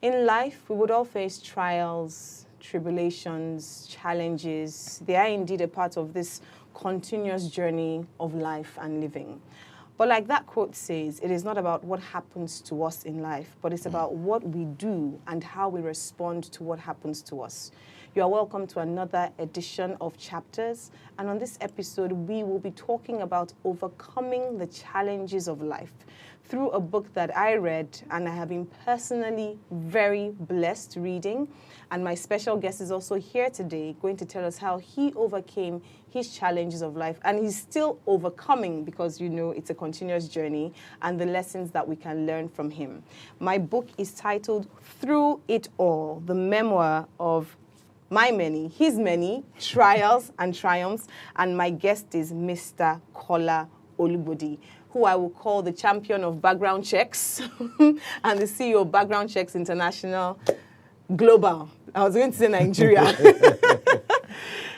In life, we would all face trials, tribulations, challenges. They are indeed a part of this continuous journey of life and living. But like that quote says, it is not about what happens to us in life, but it's about what we do and how we respond to what happens to us. You are welcome to another edition of Chapters. And on this episode, we will be talking about overcoming the challenges of life through a book that I read and I have been personally very blessed reading. And my special guest is also here today going to tell us how he overcame his challenges of life. And he's still overcoming because, you know, it's a continuous journey and the lessons that we can learn from him. My book is titled Through It All, the memoir of my many, his many trials and triumphs. And my guest is Mr. Kola Olugbodi, who I will call the champion of background checks and the CEO of Background Checks International Global. I was going to say Nigeria.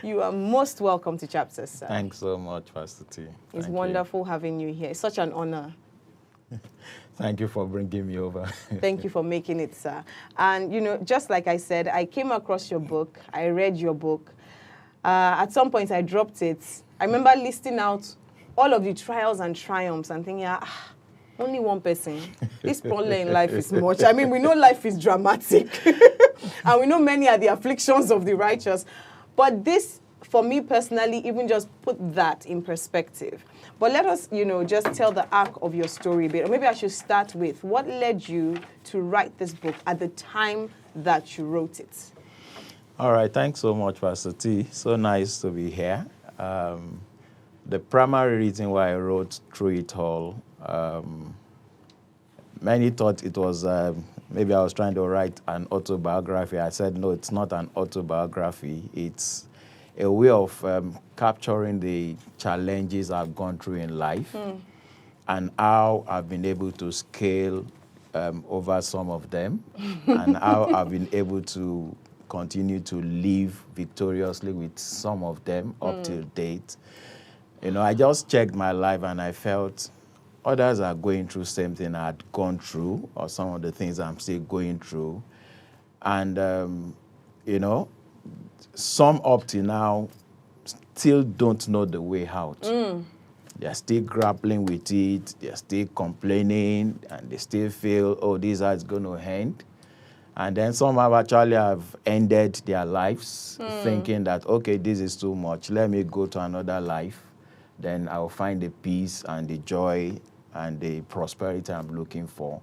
You are most welcome to Chapters, sir. Thanks so much, Pastor T. It's wonderful having you here. It's such an honor. Thank you for bringing me over. Thank you for making it, sir. And, you know, just like I said, I came across your book. I read your book. At some point, I dropped it. I remember listing out all of the trials and triumphs and thinking, only one person. This problem in life is much. I mean, we know life is dramatic. And we know many are the afflictions of the righteous. But this, for me personally, even just put that in perspective. But let us, you know, just tell the arc of your story a bit. Or maybe I should start with what led you to write this book at the time that you wrote it? All right. Thanks so much, Pastor T. So nice to be here. The primary reason why I wrote Through It All, many thought it was maybe I was trying to write an autobiography. I said, no, it's not an autobiography. It's a way of capturing the challenges I've gone through in life and how I've been able to scale over some of them and how I've been able to continue to live victoriously with some of them up till date. You know, I just checked my life and I felt others are going through same thing I had gone through or some of the things I'm still going through. And, you know, some up to now still don't know the way out. They're still grappling with it. They're still complaining and they still feel, oh, this is going to end. And then some have ended their lives thinking that, okay, this is too much. Let me go to another life. Then I'll find the peace and the joy and the prosperity I'm looking for.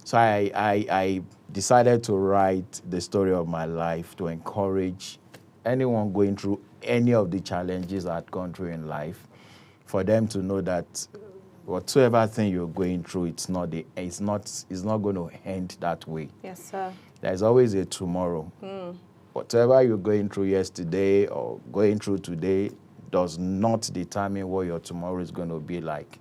So I decided to write the story of my life to encourage anyone going through any of the challenges I've gone through in life, for them to know that whatsoever thing you're going through, it's not going to end that way. Yes, sir. There's always a tomorrow. Whatever you're going through yesterday or going through today does not determine what your tomorrow is going to be like.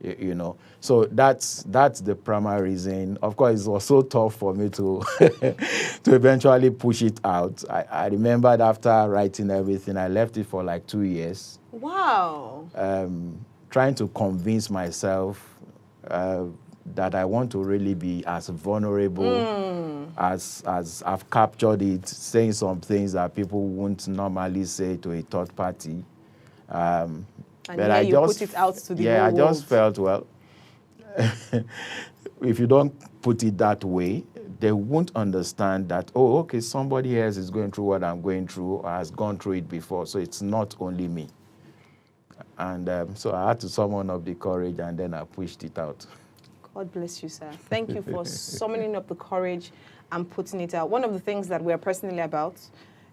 You know, so that's the primary reason. Of course, it was so tough for me to to eventually push it out. I remembered after writing everything, I left it for like 2 years. Wow. Trying to convince myself that I want to really be as vulnerable as I've captured it, saying some things that people wouldn't normally say to a third party. And but I just put it out to the whole world. I just felt, well, if you don't put it that way, they won't understand that, oh, okay, somebody else is going through what I'm going through or has gone through it before, so it's not only me. And so I had to summon up the courage, and then I pushed it out. God bless you, sir. Thank you for summoning up the courage and putting it out. One of the things that we are personally about,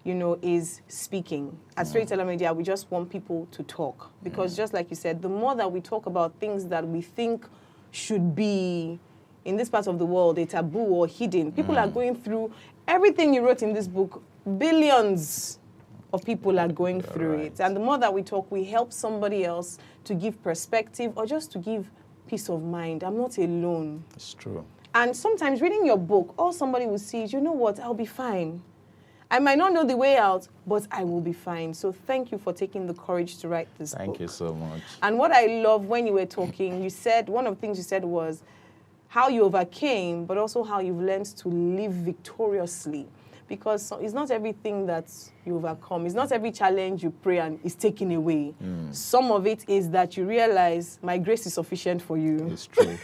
you know, is speaking. At Storyteller Media, we just want people to talk. Because just like you said, the more that we talk about things that we think should be, in this part of the world, a taboo or hidden, people are going through everything you wrote in this book. Billions of people are going through it. And the more that we talk, we help somebody else to give perspective or just to give peace of mind. I'm not alone. It's true. And sometimes reading your book, all somebody will see is, you know what, I'll be fine. I might not know the way out, but I will be fine. So thank you for taking the courage to write this book. Thank you so much. And what I love when you were talking, you said, one of the things you said was, how you overcame, but also how you've learned to live victoriously. Because it's not everything that you overcome. It's not every challenge you pray and is taken away. Some of it is that you realize my grace is sufficient for you. It's true.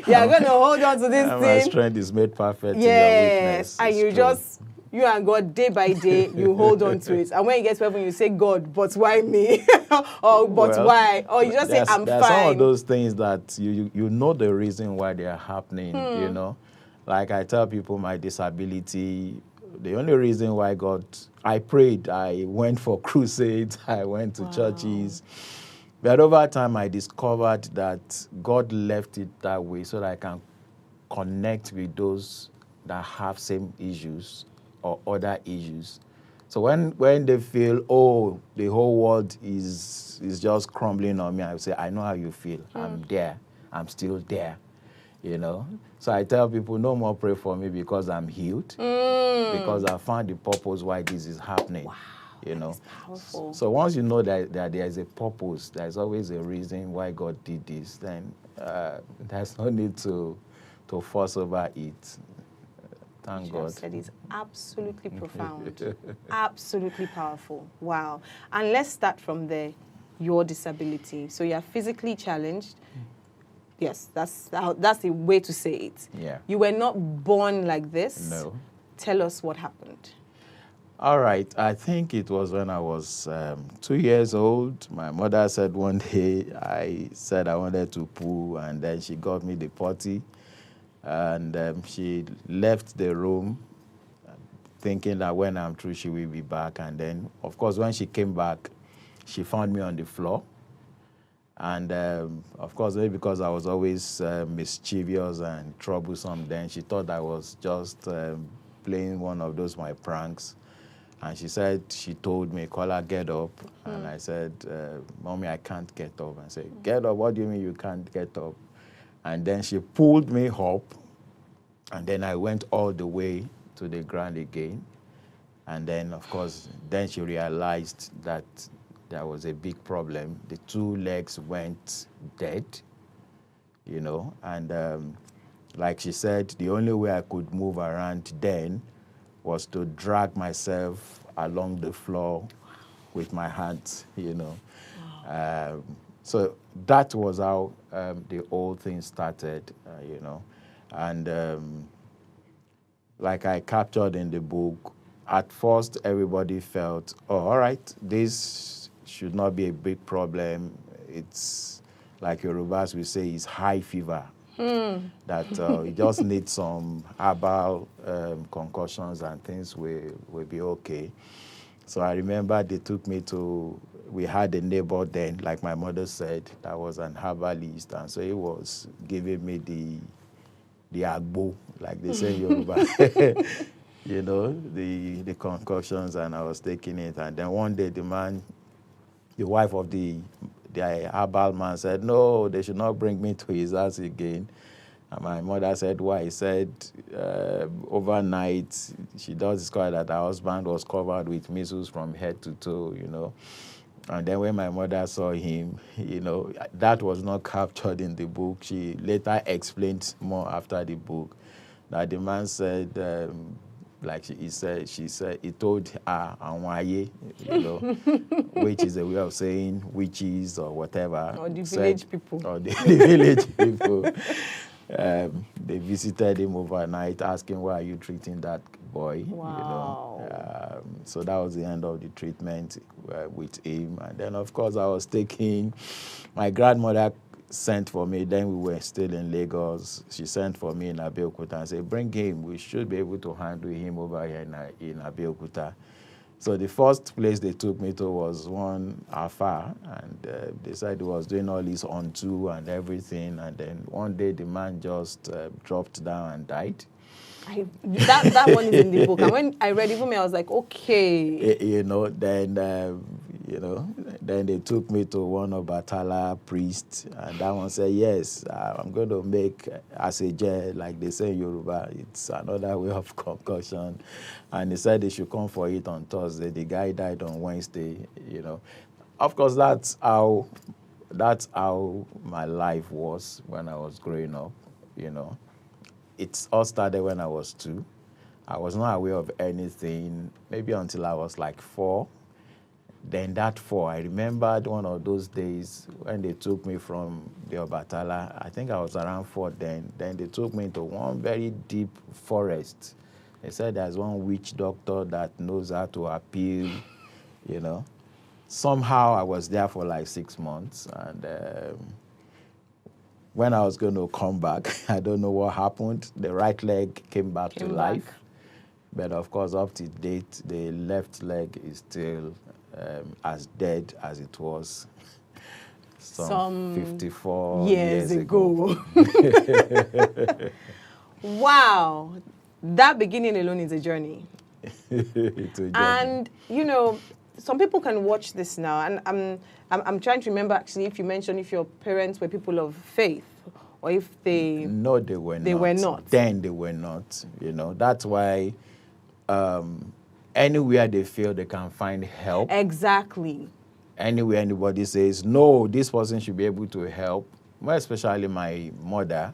You're going to hold on to this And thing. my strength is made perfect in your Yes. weakness. And It's you true. just, you and God, day by day, you hold on to it. And when you get to heaven, you say, God, but why me? Or, but Well, why? Or you just say, I'm there fine. are some of those things that you know the reason why they are happening, you know. Like I tell people my disability, the only reason why I prayed, I went for crusades, I went to churches. But over time, I discovered that God left it that way so that I can connect with those that have same issues or other issues. So when they feel, oh, the whole world is just crumbling on me, I say, I know how you feel. I'm there. I'm still there. You know? So I tell people, no more pray for me because I'm healed. Because I found the purpose why this is happening. Wow, you know. that's powerful. So once you know that there is a purpose, there's always a reason why God did this, then there's no need to fuss over it. Thank God. Said it's absolutely profound, absolutely powerful. Wow. And let's start from there. Your disability. So you're physically challenged. Yes, that's the way to say it. Yeah. You were not born like this. No. Tell us what happened. All right. I think it was when I was 2 years old. My mother said one day, I said I wanted to poo, and then she got me the potty. And she left the room thinking that when I'm through, she will be back. And then, of course, when she came back, she found me on the floor. And, of course, maybe because I was always mischievous and troublesome then, she thought I was just playing one of those my pranks. And she told me, Kola, get up. And I said, Mommy, I can't get up. I said, get up? What do you mean you can't get up? And then she pulled me up. And then I went all the way to the ground again. And then, of course, then she realized that there was a big problem. The 2 legs went dead, you know. And like she said, the only way I could move around then was to drag myself along the floor with my hands, you know. Wow. So that was how the whole thing started, you know. And like I captured in the book, at first everybody felt, oh, all right, this should not be a big problem. It's like Yorubas will say, it's high fever. That you just need some herbal concussions and things will be okay. So I remember they took me we had a neighbor then, like my mother said, that was an herbalist. And so he was giving me the agbo, like they say in Yoruba, you know, the concussions, and I was taking it. And then one day the wife of the herbal man said, no, they should not bring me to his house again. And my mother said, why? He said, overnight, she does discover that her husband was covered with measles from head to toe, you know. And then when my mother saw him, you know, that was not captured in the book. She later explained more after the book that the man said, like she said, he told her, Anwaye, you know, which is a way of saying witches or whatever. Or the village people. Or the village people. They visited him overnight, asking, why are you treating that boy? Wow. You know? So that was the end of the treatment with him. And then, of course, I was my grandmother sent for me. Then we were still in Lagos. She sent for me in Abeokuta and said, bring him. We should be able to handle him over here in Abeokuta. So the first place they took me to was one afar, and they said he was doing all this unto and everything. And then one day the man just dropped down and died. That one is in the book. And when I read it for me, I was like, okay. You know, then they took me to one of Batala priests, and that one said, yes, I'm going to make aseje, like they say in Yoruba. It's another way of concussion. And he said they should come for it on Thursday. The guy died on Wednesday, you know. Of course, that's how that's how my life was when I was growing up, you know. It all started when I was 2. I was not aware of anything, maybe until I was like 4. Then that 4, I remembered one of those days when they took me from the Obatala. I think I was around 4 then. Then they took me into one very deep forest. They said there's one witch doctor that knows how to appeal, you know. Somehow I was there for like 6 months, and when I was going to come back, I don't know what happened. The right leg came back to life. But of course, up to date, the left leg is still as dead as it was some 54 years ago. Wow. That beginning alone is a journey. It's a journey. And, you know, some people can watch this now, and I'm trying to remember actually if you mentioned if your parents were people of faith, or if they... No, they were not. They were not. Then they were not, you know. That's why anywhere they feel they can find help. Exactly. Anywhere anybody says, no, this person should be able to help, more especially my mother,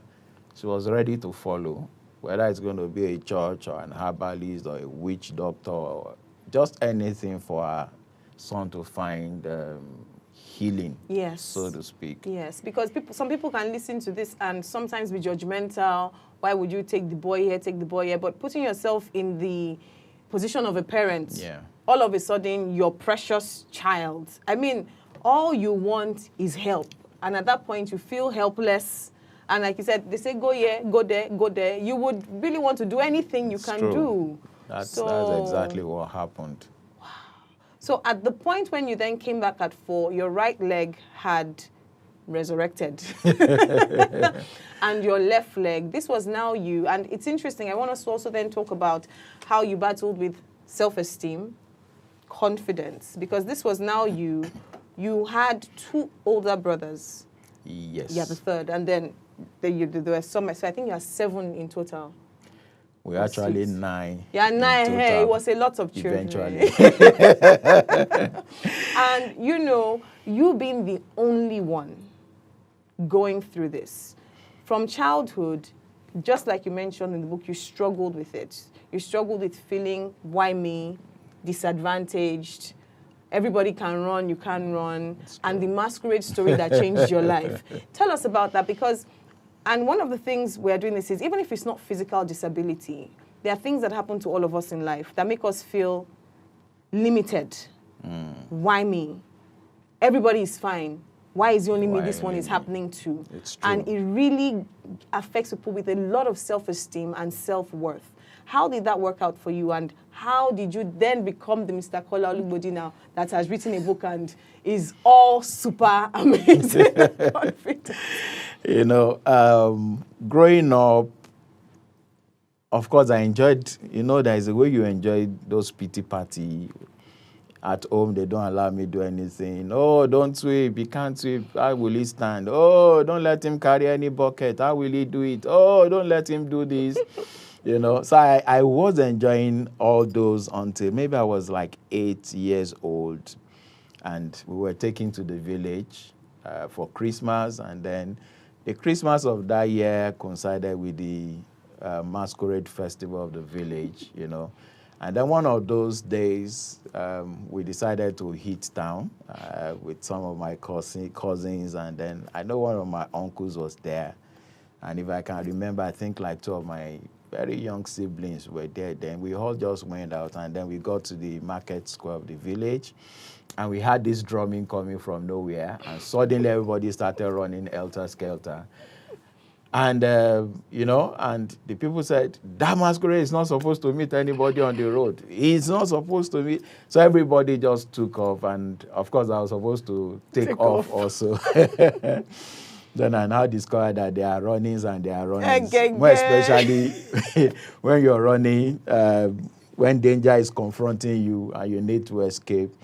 she was ready to follow, whether it's going to be a church or an herbalist or a witch doctor or just anything for her son to find healing, yes, so to speak. Yes, because some people can listen to this and sometimes be judgmental. Why would you take the boy here, take the boy here? But putting yourself in the position of a parent, yeah, all of a sudden, your precious child, I mean, all you want is help. And at that point, you feel helpless. And like you said, they say, go here, go there, go there. You would really want to do anything you can do. That's exactly what happened. Wow. So at the point when you then came back at 4, your right leg had resurrected. And your left leg, this was now you. And it's interesting. I want us to also then talk about how you battled with self-esteem, confidence, because this was now you. You had 2 older brothers. Yes. Yeah, the third. And then there were some, so I think you are 7 in total. We're actually 9. Yeah, 9. Hey, it was a lot of children. Eventually. And, you know, you being the only one going through this. From childhood, just like you mentioned in the book, you struggled with it. You struggled with feeling, why me, disadvantaged. Everybody can run, you can't run. And the masquerade story that changed your life. Tell us about that, because, and one of the things we're doing this is, even if it's not physical disability, there are things that happen to all of us in life that make us feel limited. Why me? Everybody is fine. Why is it only me this one is happening to? It's true. And it really affects people with a lot of self-esteem and self-worth. How did that work out for you, and how did you then become the Mr. Kola Olugbodi now that has written a book and is all super amazing? You know, growing up, of course, I enjoyed, you know, there is a way you enjoy those pity party. At home, they don't allow me to do anything. Oh, don't sweep. He can't sweep. How will he stand? Oh, don't let him carry any bucket. How will he do it? Oh, don't let him do this. You know, so I was enjoying all those until maybe I was like 8 years old. And we were taken to the village for Christmas. And then the Christmas of that year coincided with the masquerade festival of the village, you know. And then one of those days, we decided to hit town with some of my cousins. And then I know one of my uncles was there. And if I can remember, I think like 2 of my very young siblings were there. Then we all just went out, and then we got to the market square of the village. And we had this drumming coming from nowhere. And suddenly everybody started running helter-skelter. And, you know, and the people said, that masquerade is not supposed to meet anybody on the road. He's not supposed to meet. So everybody just took off. And, of course, I was supposed to take off also. Then I now discovered that there are runnings and there are runnings. More especially when you're running, when danger is confronting you and you need to escape.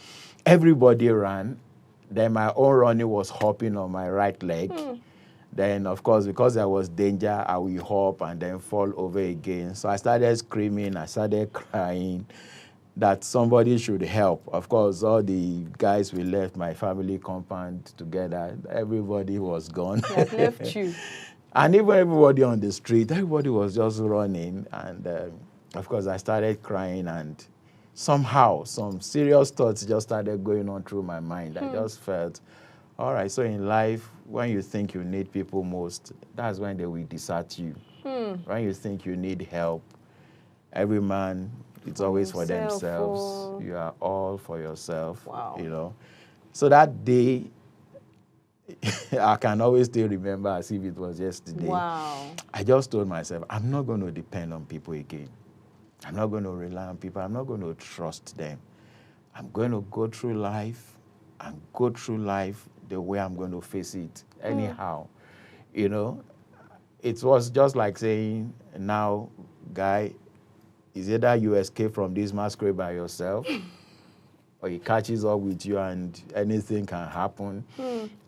Everybody ran. Then my own running was hopping on my right leg. Then, of course, because there was danger, I will hop and then fall over again. So I started screaming, I started crying. that somebody should help. Of course, all the guys we left my family compound together, everybody was gone. He has left you. And even everybody on the street, everybody was just running. And of course, I started crying, and somehow some serious thoughts just started going on through my mind. I just felt, all right, so in life, when you think you need people most, that's when they will desert you. When you think you need help, every man, it's always for themselves. You are all for yourself. Wow. You know. So that day, I can always still remember as if it was yesterday. Wow. I just told myself, I'm not going to depend on people again. I'm not going to rely on people. I'm not going to trust them. I'm going to go through life and go through life the way I'm going to face it anyhow. You know, it was just like saying, now, guy, is either you escape from this masquerade by yourself or it catches up with you and anything can happen.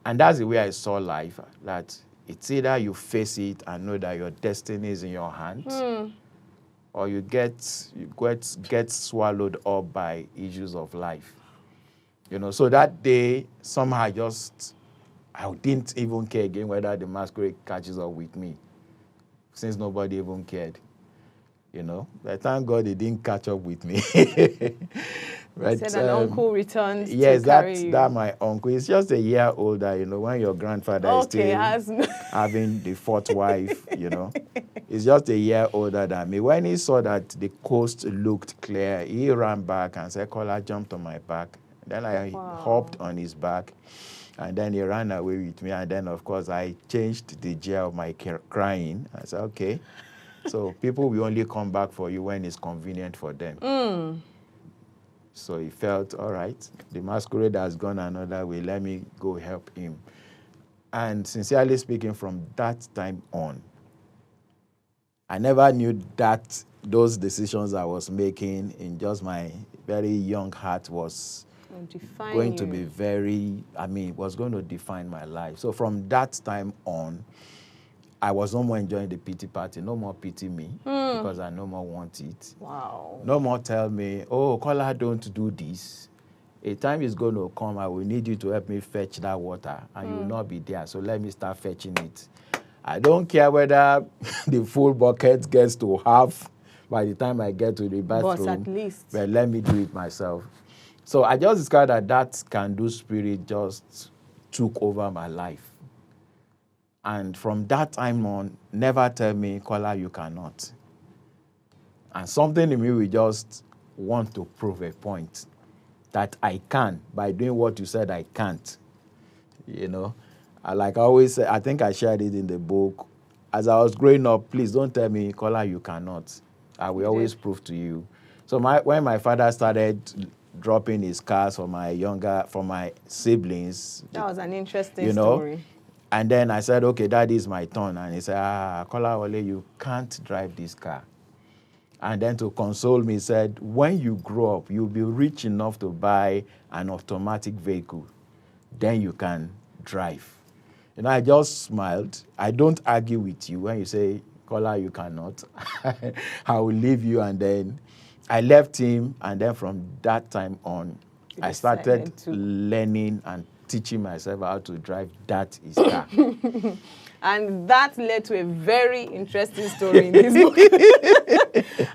And that's the way I saw life, that it's either you face it and know that your destiny is in your hands, or you get swallowed up by issues of life. You know, so that day, somehow I didn't even care again whether the masquerade catches up with me, since nobody even cared. You know, but thank God it didn't catch up with me. But, said an uncle returns yes, to carry you. that my uncle is just a year older. You know, when your grandfather is still having the fourth wife, you know, he's just a year older than me. When he saw that the coast looked clear, he ran back and said, Kola, jumped on my back. Then I hopped on his back, and then he ran away with me. And then, of course, I changed the gear of my crying. I said, okay. So people will only come back for you when it's convenient for them. So he felt, all right, the masquerade has gone another way. Let me go help him. And sincerely speaking, from that time on, I never knew that those decisions I was making in just my very young heart was going to be was going to define my life. So from that time on, I was no more enjoying the pity party. No more pity me because I no more want it. Wow. No more tell me, oh, Kola, don't do this. A time is going to come, I will need you to help me fetch that water, and you will not be there. So let me start fetching it. I don't care whether the full bucket gets to half by the time I get to the bathroom. But at least. But let me do it myself. So I just discovered that can-do spirit just took over my life. And from that time on, never tell me, Kola, you cannot. And something in me will just want to prove a point that I can by doing what you said I can't. You know, like I always say, I think I shared it in the book. As I was growing up, please don't tell me, Kola, you cannot. I will always prove to you. So when my father started dropping his cars for my siblings. That was an interesting story. And then I said, okay, that is my turn. And he said, Kola Ole, you can't drive this car. And then to console me, he said, when you grow up, you'll be rich enough to buy an automatic vehicle. Then you can drive. And I just smiled. I don't argue with you when you say, Kola, you cannot. I will leave you. And then I left him. And then from that time on, I started learning and teaching myself how to drive that his car. And that led to a very interesting story in this book.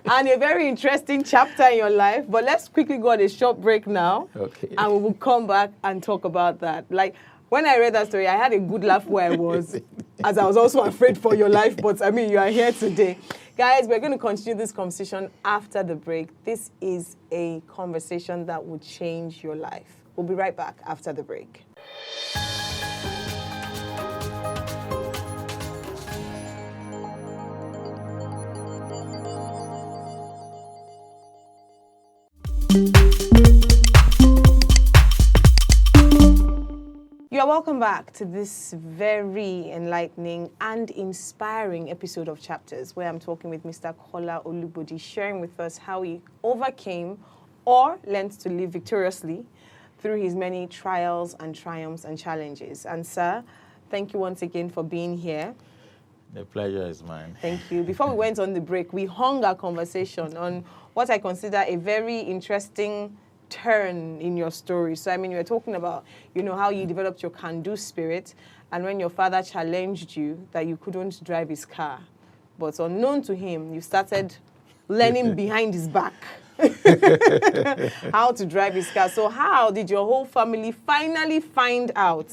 And a very interesting chapter in your life. But let's quickly go on a short break now. Okay. And we will come back and talk about that. Like, when I read that story, I had a good laugh where I was, as I was also afraid for your life. But, I mean, you are here today. Guys, we're going to continue this conversation after the break. This is a conversation that will change your life. We'll be right back after the break. You are welcome back to this very enlightening and inspiring episode of Chapters, where I'm talking with Mr. Kola Olugbodi, sharing with us how he overcame or learned to live victoriously through his many trials and triumphs and challenges. And sir, thank you once again for being here. The pleasure is mine. Thank you. Before we went on the break, we hung our conversation on what I consider a very interesting turn in your story. So, I mean, you were talking about, you know, how you developed your can-do spirit, and when your father challenged you that you couldn't drive his car. But unknown to him, you started learning behind his back how to drive his car. So how did your whole family finally find out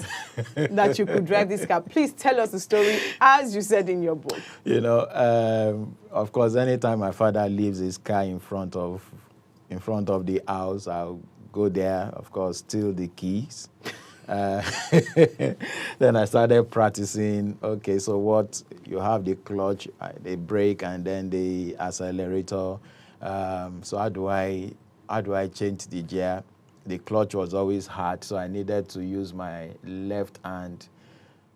that you could drive this car? Please tell us the story as you said in your book. You know, of course, anytime my father leaves his car in front of the house, I'll go there, of course, steal the keys. Then I started practicing. Okay, so what you have the clutch, the brake, and then the accelerator. So how do I change the gear? The clutch was always hard, so I needed to use my left hand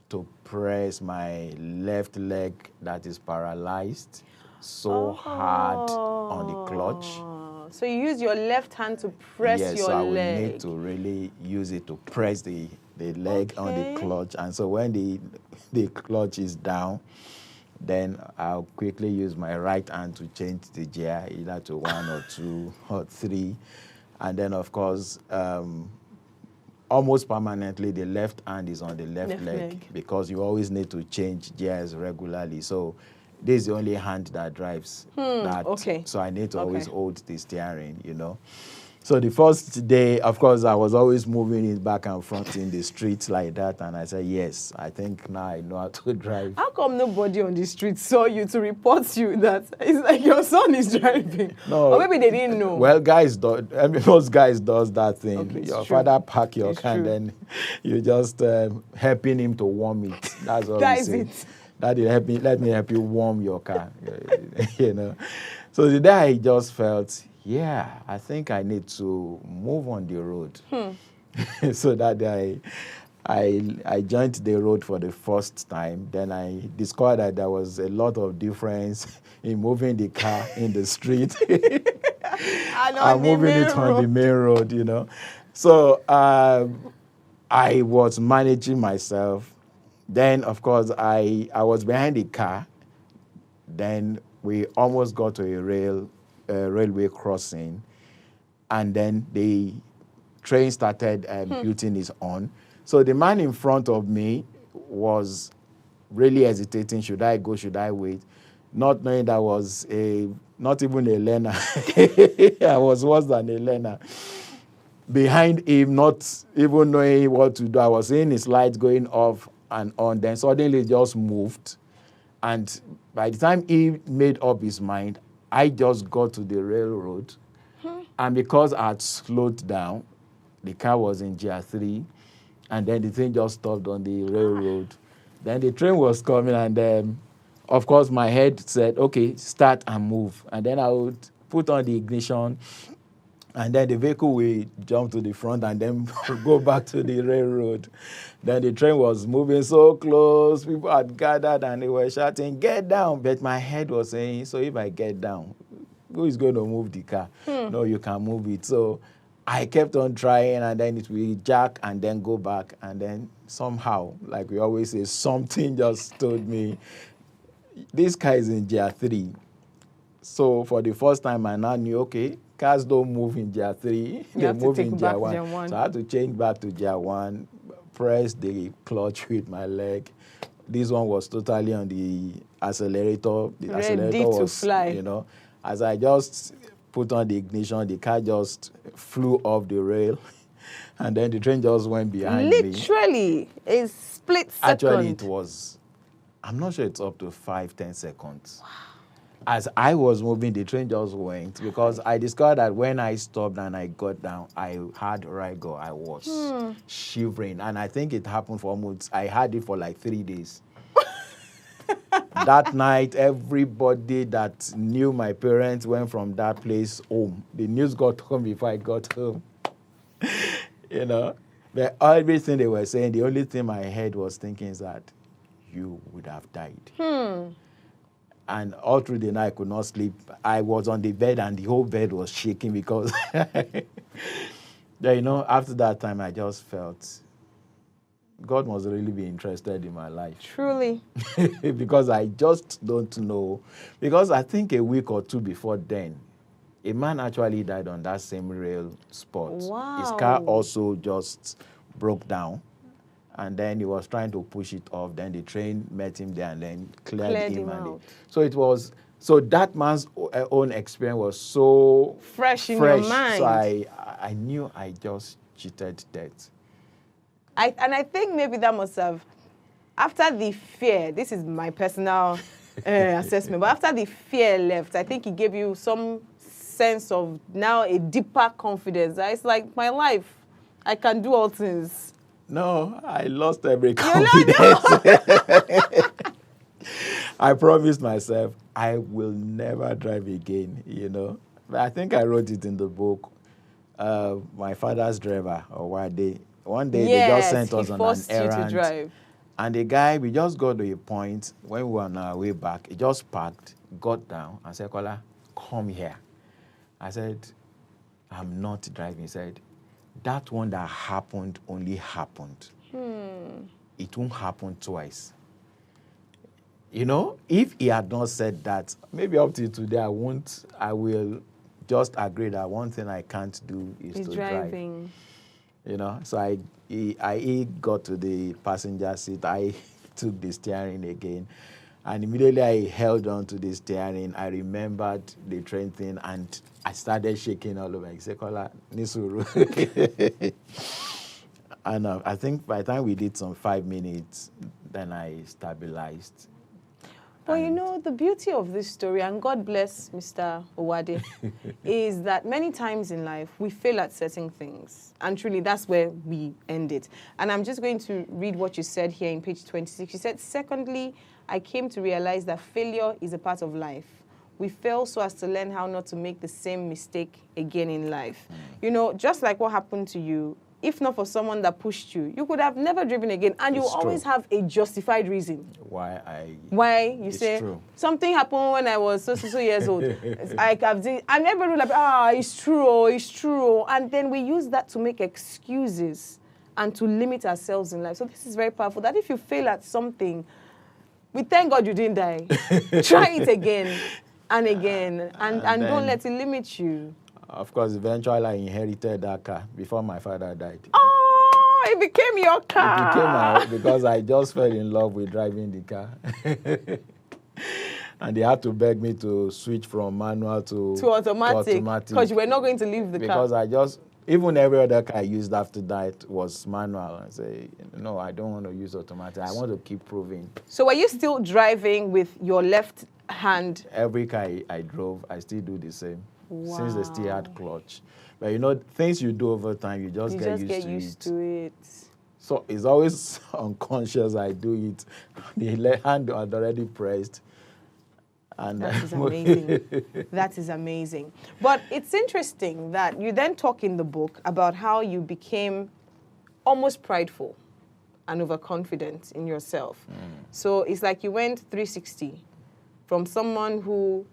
to press my left leg that is paralyzed so hard on the clutch. So you use your left hand to press yes, your so I would leg. need to really use it to press the leg on the clutch. And so when the clutch is down, then I'll quickly use my right hand to change the gear, either to 1 or 2 or 3. And then, of course, almost permanently, the left hand is on the left leg because you always need to change gears regularly. So this is the only hand that drives that. Okay. So I need to always hold the steering, you know. So the first day, of course, I was always moving it back and front in the streets like that. And I said, yes, I think now I know how to drive. How come nobody on the street saw you to report you that it's like your son is driving? No. Or maybe they didn't know. Well, guys, most guys does that thing. Okay, Your true. father park your It's car, and true. then you just helping him to warm it. That's all That he is said. it. Daddy, let me help you warm your car. You know. So the day I just felt, yeah, I think I need to move on the road. So that day I joined the road for the first time. Then I discovered that there was a lot of difference in moving the car in the street and moving it on the main road, you know. So I was managing myself. Then, of course, I was behind the car. Then we almost got to a railway crossing. And then the train started building its own. So the man in front of me was really hesitating. Should I go? Should I wait? Not knowing that was not even a learner. I was worse than a learner. Behind him, not even knowing what to do. I was seeing his lights going off and on. Then suddenly it just moved. And by the time he made up his mind, I just got to the railroad. And because I had slowed down, the car was in gear 3. And then the train just stopped on the railroad. Then the train was coming, and of course my head said, okay, start and move. And then I would put on the ignition, and then the vehicle will jump to the front and then go back to the railroad. Then the train was moving so close, people had gathered and they were shouting, get down. But my head was saying, so if I get down, who is going to move the car? No, you can move it. So I kept on trying, and then it will jack and then go back. And then somehow, like we always say, something just told me, this car is in gear 3. So for the first time, I now knew, okay, cars don't move in gear 3. They move in gear 1. So I had to change back to gear 1, press the clutch with my leg. This one was totally on the accelerator. The accelerator was, fly. You know, as I just put on the ignition, the car just flew off the rail, and then the train just went behind me. Literally, a split second. Actually, it was, I'm not sure it's up to 5-10 seconds. Wow. As I was moving, the train just went, because I discovered that when I stopped and I got down, I had rigor. I was shivering, and I think it happened for almost, I had it for like 3 days. That night, everybody that knew my parents went from that place home. The news got home before I got home. You know, but everything they were saying, the only thing my head was thinking is that you would have died. And all through the night, I could not sleep. I was on the bed, and the whole bed was shaking because, you know, after that time, I just felt God must really be interested in my life. Truly. Because I just don't know. Because I think a week or two before then, A man actually died on that same rail spot. Wow. His car also just broke down, and then he was trying to push it off. Then the train met him there and then cleared him out. So it was, so that man's own experience was so fresh in your mind. So I knew I just cheated death. And I think maybe that must have, after the fear, this is my personal assessment, but after the fear left, I think it gave you some sense of now a deeper confidence. It's like my life, I can do all things. No, I lost every confidence. I promised myself I will never drive again, you know. But I think I wrote it in the book, my father's driver, or one day they just sent us on an errand. To drive. And the guy, we just got to a point when we were on our way back, he just parked, got down, and said, Kola, come here. I said, I'm not driving. He said, that one that happened only happened. It won't happen twice. You know, if he had not said that, maybe up to today I will just agree that one thing I can't do is to driving. Drive. You know, so he got to the passenger seat. I took the steering again. And immediately I held on to the steering. I remembered the train thing, and I started shaking all over. I said, Kola, Nisuru. And I think by the time we did some 5 minutes, then I stabilized. Well, you know, the beauty of this story, and God bless Mr. Owade, is that many times in life, we fail at certain things. And truly, that's where we end it. And I'm just going to read what you said here in page 26. You said, secondly, I came to realize that failure is a part of life. We fail so as to learn how not to make the same mistake again in life. You know, just like what happened to you, if not for someone that pushed you, you could have never driven again, and you always have a justified reason. Why you say true. Something happened when I was so years old. And everybody was like, it's true. And then we use that to make excuses and to limit ourselves in life. So this is very powerful, that if you fail at something, we thank God you didn't die. Try it again and again, and don't let it limit you. Of course, eventually I inherited that car before my father died. Oh, it became your car. It became because I just fell in love with driving the car. And they had to beg me to switch from manual to automatic. Because you were not going to leave the car. Because even every other car I used after that was manual. I say, no, I don't want to use automatic. I want to keep proving. So were you still driving with your left hand? Every car I drove, I still do the same. Wow. Since they still had clutch. But you know, things you do over time, you just get used to it. So it's always unconscious I do it. The left hand had already pressed. And that is amazing. That is amazing. But it's interesting that you then talk in the book about how you became almost prideful and overconfident in yourself. So it's like you went 360 from someone who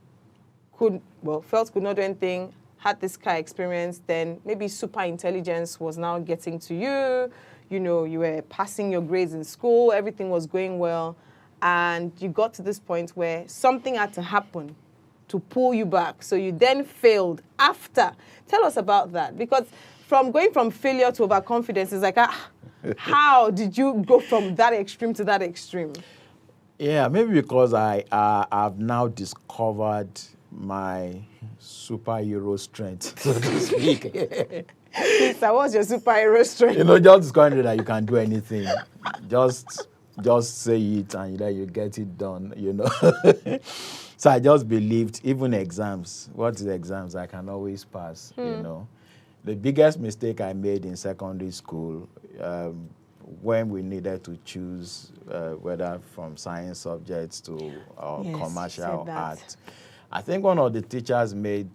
felt could not do anything, had this car experience, then maybe super intelligence was now getting to you. You know, you were passing your grades in school, everything was going well, and you got to this point where something had to happen to pull you back. So you then failed after. Tell us about that, because from going from failure to overconfidence is like, how did you go from that extreme to that extreme? Yeah, maybe because I've now discovered my superhero strength, so to speak. Mister, what's your superhero strength? You know, just discovering that you can do anything. Just say it and you get it done, you know. So I just believed, even exams, what is exams? I can always pass, you know. The biggest mistake I made in secondary school, when we needed to choose whether from science subjects to commercial art, I think one of the teachers made,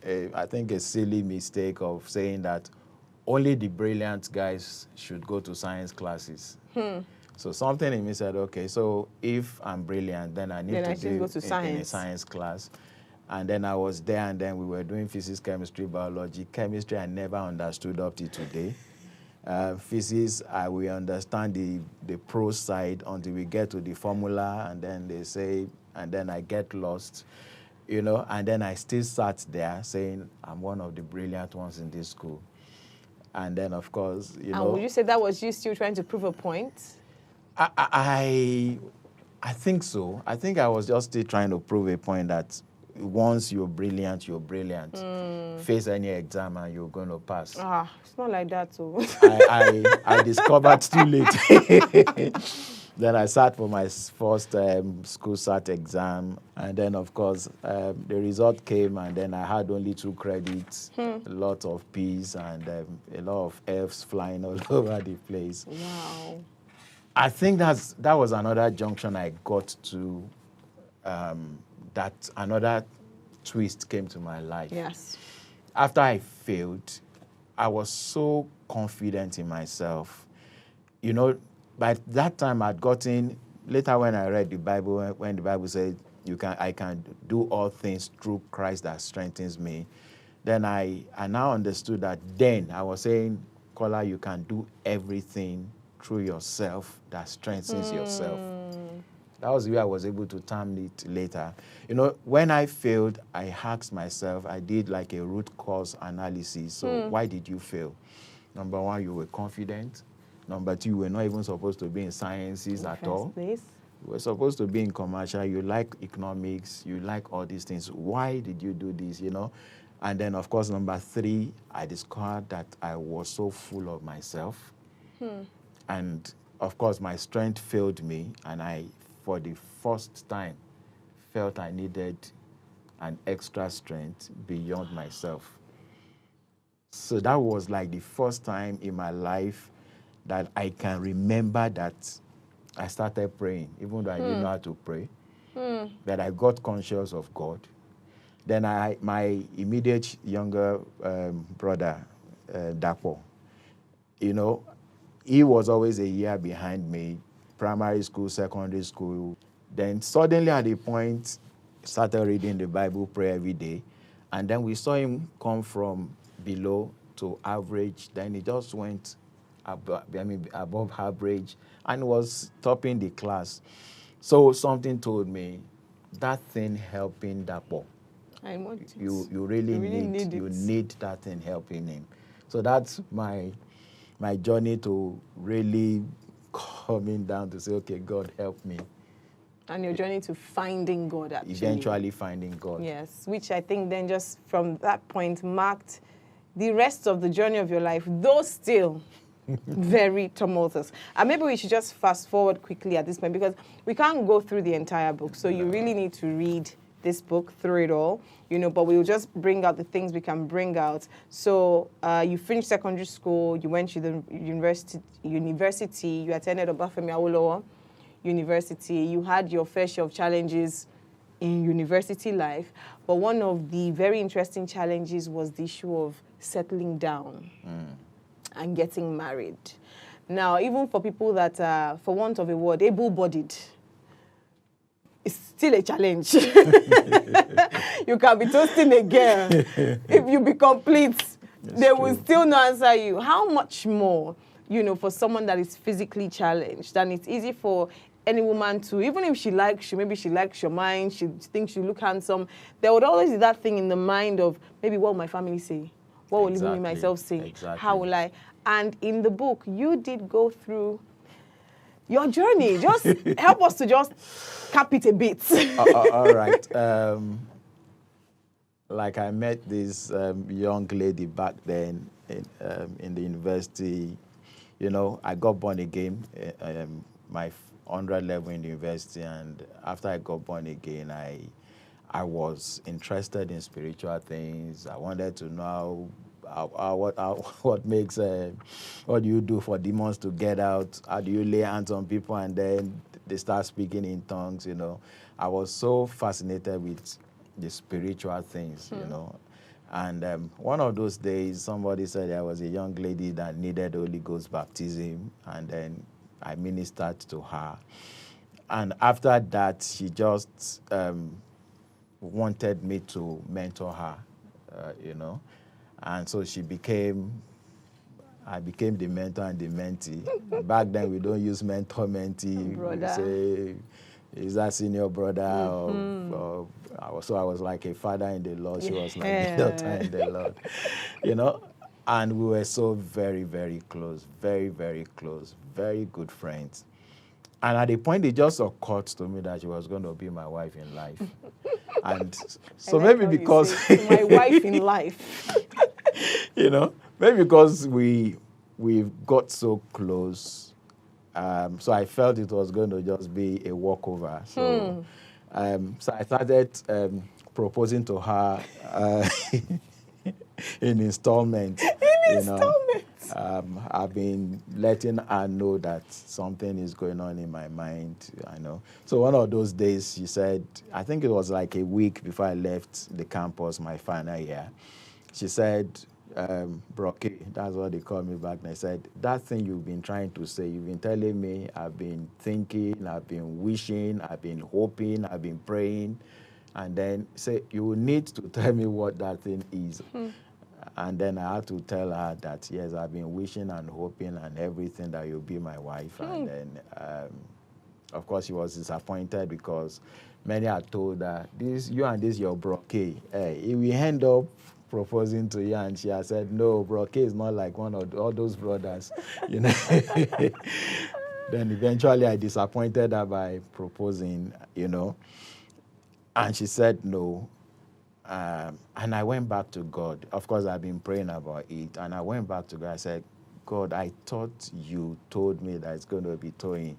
a silly mistake of saying that only the brilliant guys should go to science classes. So something in me said, okay, so if I'm brilliant, then I need to do in a science class. And then I was there, and then we were doing physics, chemistry, biology. Chemistry, I never understood up to today. Physics, we understand the prose side until we get to the formula, and then they say, and then I get lost. you know, and then I still sat there saying, I'm one of the brilliant ones in this school. And then, of course, you know. And would you say that was you still trying to prove a point? I think so. I think I was just still trying to prove a point that once you're brilliant, you're brilliant. Face any exam and you're going to pass. It's not like that, too. I discovered too late. Then I sat for my first school SAT exam. And then, of course, the result came, and then I had only 2 credits, a lot of P's, and a lot of F's flying all over the place. Wow. I think that was another junction I got to, that another twist came to my life. Yes. After I failed, I was so confident in myself. You know, by that time I'd gotten, later when I read the Bible, when the Bible said, I can do all things through Christ that strengthens me, then I now understood that then I was saying, Kola, you can do everything through yourself that strengthens yourself. That was the way I was able to term it later. You know, when I failed, I asked myself, I did like a root cause analysis. So why did you fail? Number 1, you were confident. Number 2, you were not even supposed to be in sciences at all. You were supposed to be in commercial. You like economics. You like all these things. Why did you do this, you know? And then, of course, number 3, I discovered that I was so full of myself. And, of course, my strength failed me. And I, for the first time, felt I needed an extra strength beyond myself. So that was like the first time in my life that I can remember that I started praying, even though I didn't know how to pray. That I got conscious of God. Then my immediate younger brother, Dapo, you know, he was always a year behind me, primary school, secondary school. Then suddenly at a point, started reading the Bible, pray every day. And then we saw him come from below to average. Then he just went above average and was topping the class. So something told me, that thing helping Dapo. You really need that thing helping him. So that's my journey to really coming down to say, okay, God help me. And your journey to finding God, actually. Eventually finding God. Yes, which I think then just from that point marked the rest of the journey of your life, though still very tumultuous. And maybe we should just fast forward quickly at this point, because we can't go through the entire book. So you really need to read this book through it all, you know, but we'll just bring out the things we can bring out. So you finished secondary school, you went to the university, you attended Obafemi Awolowo University, you had your fair share of challenges in university life, but one of the very interesting challenges was the issue of settling down and getting married. Now, even for people that are, for want of a word, able-bodied, it's still a challenge. You can be toasting a girl. If you be complete, they will still not answer you. How much more, you know, for someone that is physically challenged? And it's easy for any woman to, even if she likes you, maybe she likes your mind, she thinks you look handsome, there would always be that thing in the mind of, maybe what will my family say? What will even me myself say? Exactly. How will I? And in the book, you did go through your journey. Just help us to just cap it a bit. All right. Like I met this young lady back then in the university. You know, I got born again, my 100 level in the university, and after I got born again, I was interested in spiritual things. I wanted to know what makes, what do you do for demons to get out? How do you lay hands on people and then they start speaking in tongues, you know? I was so fascinated with the spiritual things, you know? And one of those days, somebody said there was a young lady that needed Holy Ghost baptism, and then I ministered to her. And after that, she just wanted me to mentor her, you know. And so I became the mentor and the mentee. Back then, we don't use mentor, mentee. We say, is that senior brother or I was like a father in the Lord. She was like a daughter in the Lord, you know. And we were so very, very close, very, very close, very good friends. And at the point, it just occurred to me that she was going to be my wife in life. And so maybe because my wife in life, you know, maybe because we got so close, so I felt it was going to just be a walkover. So, so I started proposing to her in installments. I've been letting her know that something is going on in my mind, I know. So one of those days, she said, I think it was like a week before I left the campus, my final year, she said, Broke, that's what they call me back then. I said, that thing you've been trying to say, you've been telling me, I've been thinking, I've been wishing, I've been hoping, I've been praying, and then say, you need to tell me what that thing is. And then I had to tell her that, yes, I've been wishing and hoping and everything that you'll be my wife. And then, of course, she was disappointed because many had told her, you and this your broke. If we end up proposing to you, and she has said, no, broke is not like one of all those brothers. You know. Then eventually I disappointed her by proposing, you know. And she said no. And I went back to God. Of course, I've been praying about it. And I went back to God. I said, God, I thought you told me that it's going to be Toyin.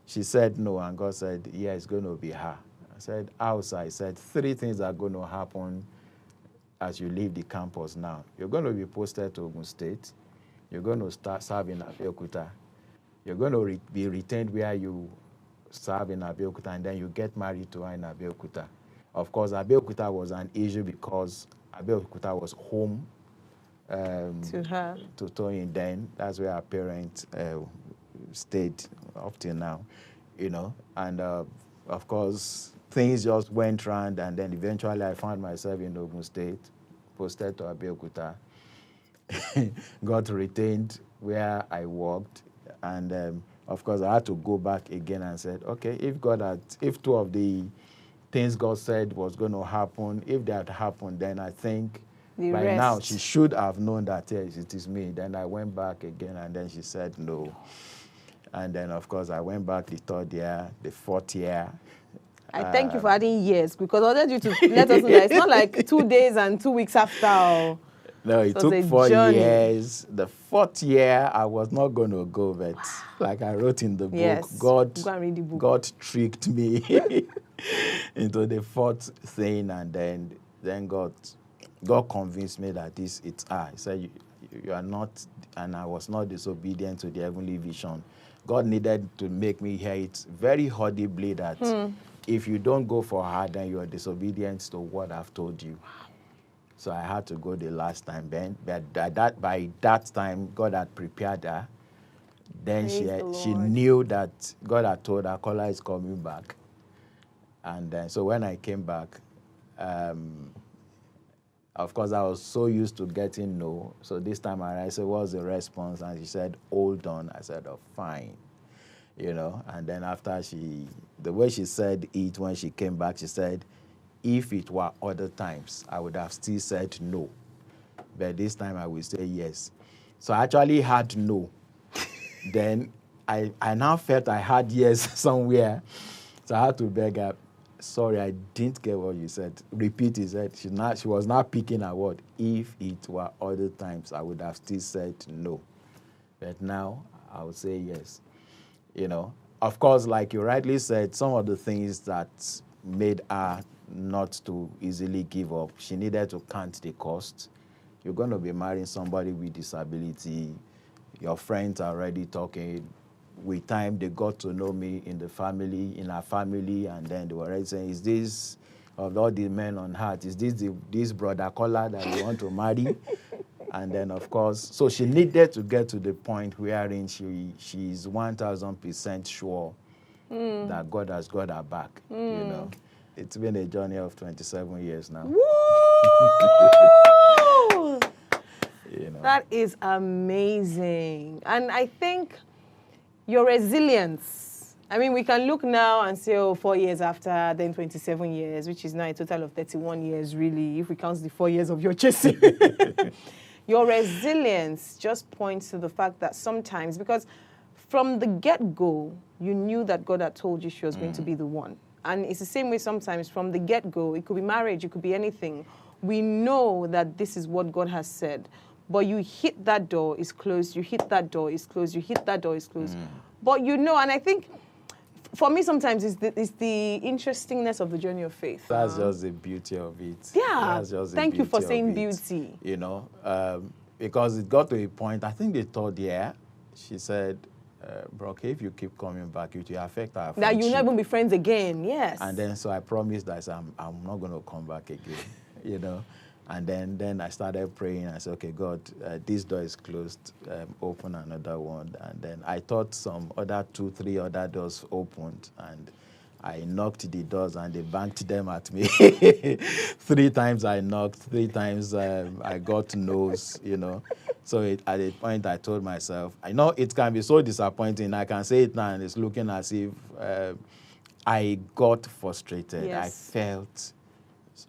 She said no. And God said, yeah, it's going to be her. I said, outside. I said, 3 things are going to happen as you leave the campus now. You're going to be posted to Ogun State. You're going to start serving at Abeokuta. You're going to be retained where you serve in Abeokuta, and then you get married to her in Abeokuta. Of course, Abeokuta was an issue because Abeokuta was home to her. To Toyin then. That's where our parents stayed up till now, you know. And of course, things just went round, and then eventually I found myself in Ogun State, posted to Abeokuta, got retained where I worked, and of course, I had to go back again and said, okay, if 2 of the things God said was going to happen, if that happened, then I think by now she should have known that, yes, it is me. Then I went back again, and then she said no. And then, of course, I went back the 3rd year, the 4th year. I thank you for adding years, because I wanted you to let us know that it's not like 2 days and 2 weeks after. No, it took 4 years. The 4th year, I was not going to go, but like I wrote in the book, yes. God, Go and read the book. God tricked me into the 4th thing, and then God convinced me that it's her. He said, you are not, and I was not disobedient to the heavenly vision. God needed to make me hear it very audibly that if you don't go for her, then you are disobedient to what I've told you. So I had to go the last time. Then, but by that time, God had prepared her. Then she knew that God had told her, Kola is coming back. And then, so when I came back, of course, I was so used to getting no. So this time I said, what's the response? And she said, hold on. I said, oh, fine. You know, and then after the way she said it when she came back, she said, if it were other times, I would have still said no. But this time I will say yes. So I actually had no. Then I now felt I had yes somewhere. So I had to beg her, sorry, I didn't get what you said. Repeat, he said. She was not picking a word. If it were other times, I would have still said no. But now I would say yes. You know, of course, like you rightly said, some of the things that made her not to easily give up, she needed to count the cost. You're going to be marrying somebody with disability. Your friends are already talking. With time, they got to know me in our family, and then they were already saying, is this, of all the men on earth, is this brother Kola that you want to marry? And then, of course, so she needed to get to the point wherein she's 1,000% sure that God has got her back, you know. It's been a journey of 27 years now. Woo! You know. That is amazing. And I think your resilience I mean, we can look now and say, oh, 4 years after, then 27 years, which is now a total of 31 years, really, if we count the 4 years of your chasing. Your resilience just points to the fact that sometimes, because from the get-go, you knew that God had told you she was going to be the one. And it's the same way sometimes from the get-go. It could be marriage, it could be anything. We know that this is what God has said. But you hit that door, it's closed. You hit that door, it's closed. You hit that door, it's closed. But you know, and I think for me sometimes it's the interestingness of the journey of faith. That's just the beauty of it. Yeah. That's just the Thank you for beauty saying of it, beauty. You know, because it got to a point, I think the third year, she said, Brock, if you keep coming back, it will affect our friendship. That you'll not even be friends again, yes. And then so I promised that I'm not going to come back again, you know. And then I started praying. I said, okay, God, this door is closed, open another one. And then I thought some other 2, 3 other doors opened. And I knocked the doors and they banged them at me. 3 times I knocked, 3 times I got no's, you know. So at a point I told myself, I know it can be so disappointing. I can say it now and it's looking as if I got frustrated. Yes. I felt...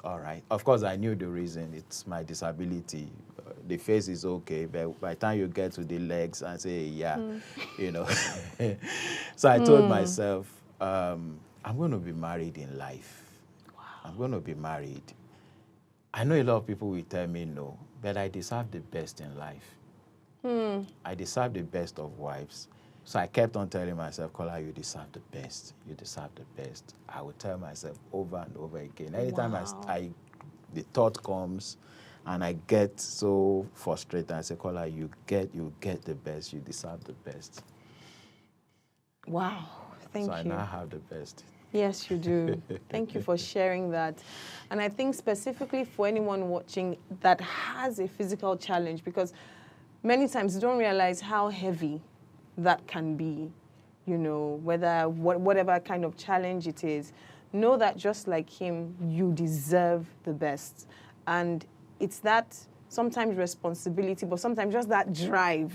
all right. Of course, I knew the reason. It's my disability. The face is okay, but by the time you get to the legs and say, yeah, you know. So I told myself, I'm going to be married in life. Wow. I'm going to be married. I know a lot of people will tell me no, but I deserve the best in life. I deserve the best of wives. So I kept on telling myself, Kola, you deserve the best. You deserve the best. I would tell myself over and over again. Anytime the thought comes and I get so frustrated, I say, Kola, you get the best. You deserve the best. Wow. Thank you. So I now have the best. Yes, you do. Thank you for sharing that. And I think specifically for anyone watching that has a physical challenge, because many times you don't realize how heavy that can be, you know, whatever kind of challenge it is. Know that just like him, you deserve the best. And it's that sometimes responsibility, but sometimes just that drive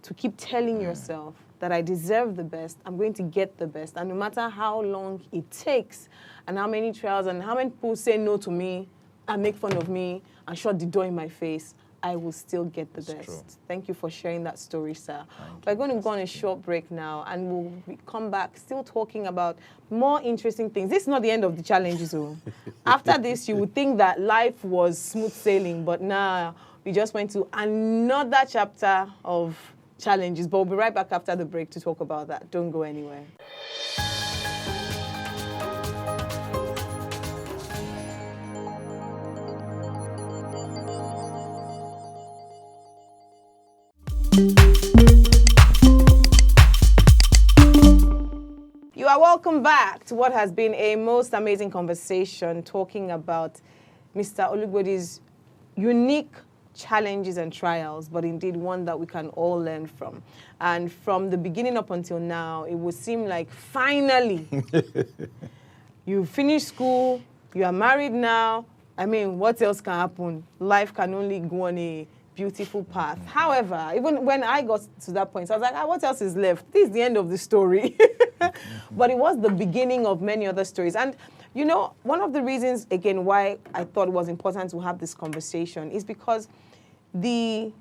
to keep telling yourself that I deserve the best, I'm going to get the best. And no matter how long it takes and how many trials and how many people say no to me and make fun of me and shut the door in my face, I will still get the best. True. Thank you for sharing that story, sir. We're going to go on a short break now, and we'll come back still talking about more interesting things. This is not the end of the challenges, though. After this, you would think that life was smooth sailing, but now we just went to another chapter of challenges. But we'll be right back after the break to talk about that. Don't go anywhere. You are welcome back to what has been a most amazing conversation talking about Mr. Olugbodi's unique challenges and trials, but indeed one that we can all learn from. And from the beginning up until now, it would seem like finally you finished school, you are married now. I mean, what else can happen? Life can only go on a beautiful path. However, even when I got to that point, I was like, what else is left? This is the end of the story. But it was the beginning of many other stories. And, you know, one of the reasons, again, why I thought it was important to have this conversation is because the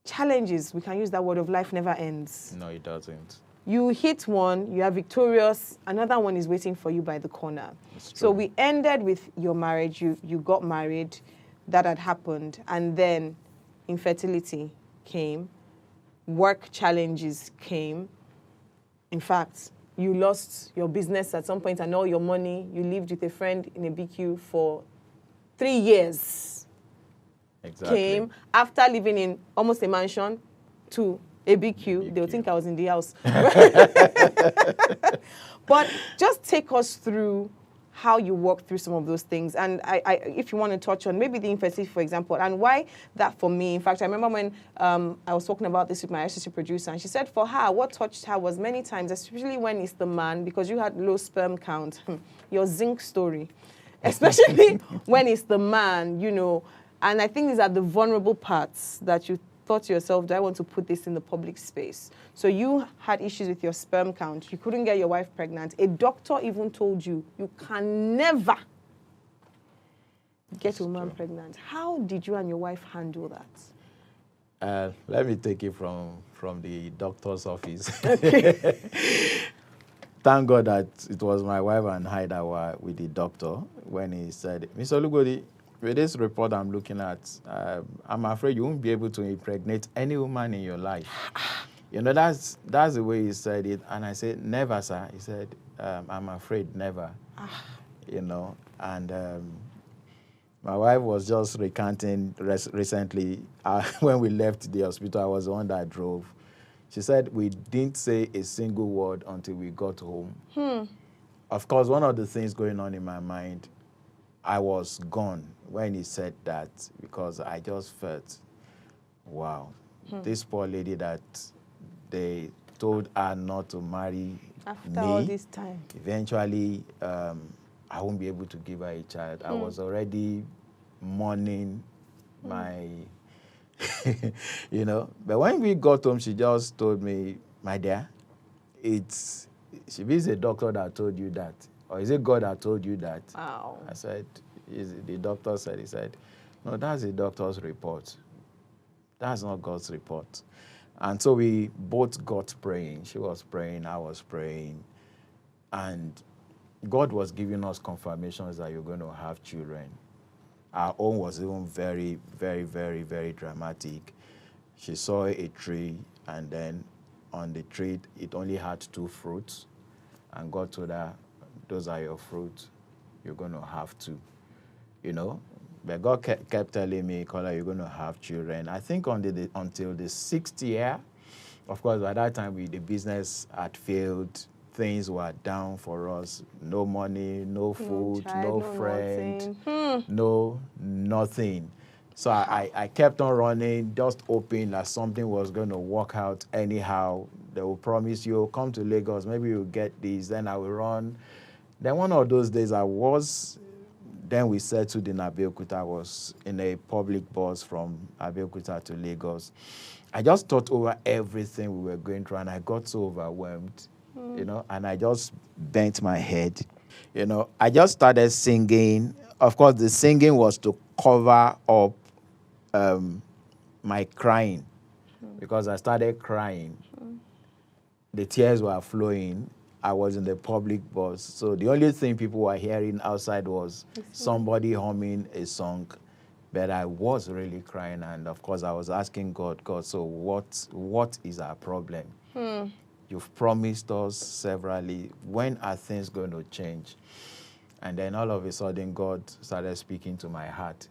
challenges, we can use that word, of life never ends. No, it doesn't. You hit one, you are victorious, another one is waiting for you by the corner. So we ended with your marriage, you got married, that had happened, and then infertility came, work challenges came. In fact, you lost your business at some point and all your money. You lived with a friend in a BQ for 3 years. Exactly. Came after living in almost a mansion to a BQ. They'll think I was in the house. But just take us through how you walk through some of those things. And if you want to touch on maybe the infertility, for example, and why that for me. In fact, I remember when I was talking about this with my associate producer, and she said for her, what touched her was many times, especially when it's the man, because you had low sperm count, your zinc story, especially when it's the man, you know. And I think these are the vulnerable parts that you thought to yourself, do I want to put this in the public space? So you had issues with your sperm count. You couldn't get your wife pregnant. A doctor even told you, you can never get a woman pregnant. How did you and your wife handle that? Let me take it from the doctor's office. Okay. Thank God that it was my wife and I that were with the doctor when he said, Mr. Olugbodi, with this report I'm looking at, I'm afraid you won't be able to impregnate any woman in your life. You know, that's the way he said it. And I said, never, sir. He said, I'm afraid never. You know, and my wife was just recanting recently. When we left the hospital, I was the one that drove. She said we didn't say a single word until we got home. Of course, one of the things going on in my mind, I was gone when he said that, because I just felt, wow, this poor lady that they told her not to marry After all this time. Eventually, I won't be able to give her a child. I was already mourning my, you know. But when we got home, she just told me, my dear, she is a doctor that told you that. Or is it God that told you that? Wow. I said, the doctor said, he said, no, that's the doctor's report. That's not God's report. And so we both got praying. She was praying, I was praying. And God was giving us confirmations that you're going to have children. Our own was even very, very, very, very dramatic. She saw a tree, and then on the tree, it only had 2 fruits. And God told her, those are your fruits. You're going to have 2. You know? But God kept telling me, Kola, you're going to have children. I think until the 6th year, of course, by that time, the business had failed. Things were down for us. No money, no food, no friend, no nothing. So I kept on running, just hoping that something was going to work out anyhow. They will promise you, come to Lagos, maybe you'll get this, then I will run. Then one of those days then we settled in Abeokuta. I was in a public bus from Abeokuta to Lagos. I just thought over everything we were going through, and I got so overwhelmed, you know, and I just bent my head. You know, I just started singing. Of course, the singing was to cover up my crying, because I started crying. The tears were flowing. I was in the public bus. So the only thing people were hearing outside was somebody humming a song. But I was really crying. And of course, I was asking God, so what is our problem? You've promised us severally. When are things going to change? And then all of a sudden, God started speaking to my heart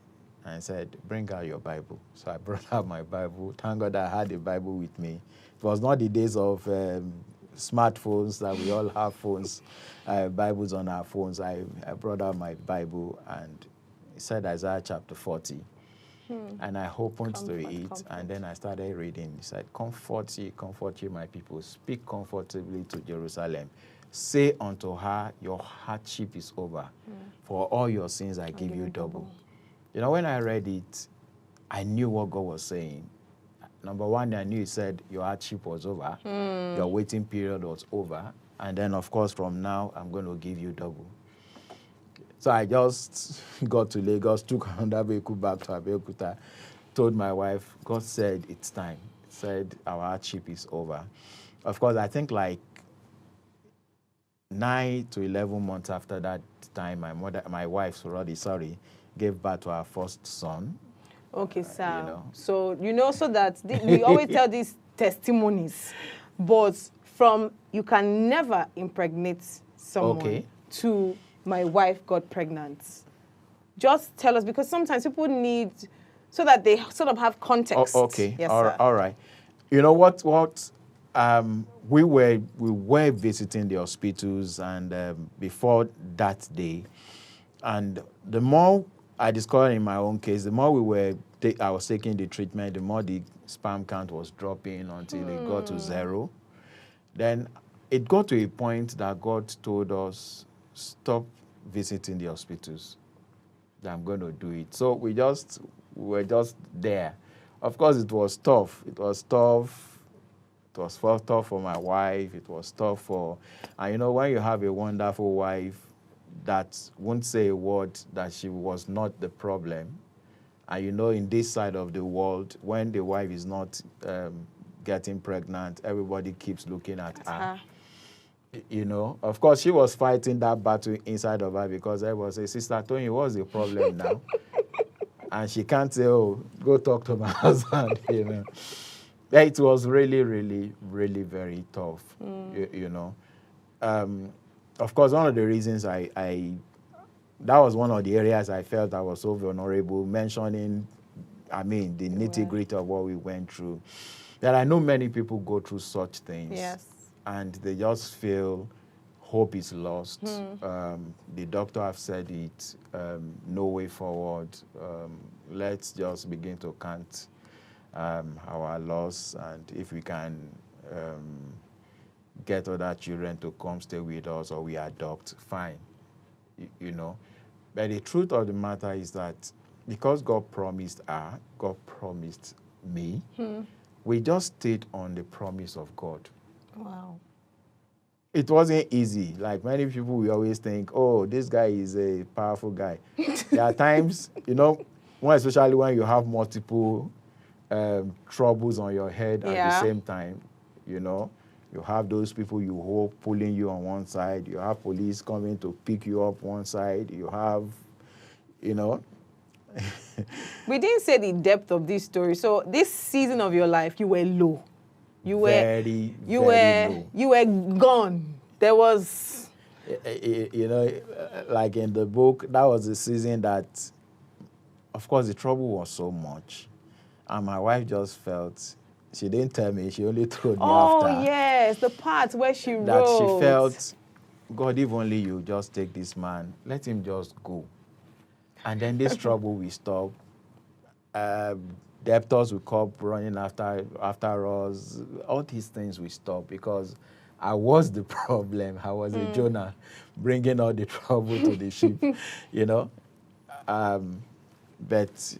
and said, bring out your Bible. So I brought out my Bible. Thank God I had the Bible with me. It was not the days of smartphones that we all have phones, Bibles on our phones. I brought out my Bible, and it said Isaiah chapter 40. And I opened to it, and then I started reading. It said, comfort ye, my people. Speak comfortably to Jerusalem. Say unto her, your hardship is over. For all your sins I give you double. You know, when I read it, I knew what God was saying. Number one, I knew he said your hardship was over. Your waiting period was over. And then, of course, from now, I'm going to give you double. So I just got to Lagos, took another vehicle back to Abeokuta, told my wife, God said it's time. He said our hardship is over. Of course, I think like 9 to 11 months after that time, my wife, gave birth to our first son. Okay, sir. You know. So that we always tell these testimonies, but from you can never impregnate someone to my wife got pregnant. Just tell us, because sometimes people need, so that they sort of have context. Yes, sir. All right. You know what? We were visiting the hospitals, and before that day, and the more I discovered in my own case, the more I was taking the treatment, the more the sperm count was dropping until it got to 0. Then it got to a point that God told us, stop visiting the hospitals, that I'm going to do it. So we were just there. of course, it was tough. It was tough. It was tough for my wife. It was tough for, and you know, when you have a wonderful wife that won't say a word that she was not the problem, and you know, in this side of the world, when the wife is not getting pregnant, everybody keeps looking at her. You know, of course, she was fighting that battle inside of her because everyone says, Sister Tony, what's the problem now? And she can't say, oh, go talk to my husband, you know. It was really, really, really very tough, you know. Of course, one of the reasons that was one of the areas I felt I was so vulnerable, mentioning, I mean, the nitty-gritty of what we went through. That I know many people go through such things. Yes. And they just feel hope is lost. The doctor have said it, no way forward. Let's just begin to count our loss, and if we can get other children to come stay with us or we adopt, fine, you know. But the truth of the matter is that because God promised her, God promised me, we just stayed on the promise of God. Wow. It wasn't easy. Like many people, we always think, oh, this guy is a powerful guy. There are times, you know, especially when you have multiple troubles on your head at the same time, you know. You have those people you hope pulling you on one side. You have police coming to pick you up one side. You have, you know. We didn't say the depth of this story. So this season of your life, you were low. You were very low. You were gone. There was, you know, like in the book, that was the season that, of course, the trouble was so much, and my wife just felt, she didn't tell me, she only told me after. Oh yes, the part where she that wrote. She felt, God, if only you just take this man, let him just go, and then this trouble will stop. Debtors will come running after us. All these things will stop because I was the problem. I was a Jonah bringing all the trouble to the ship, you know. But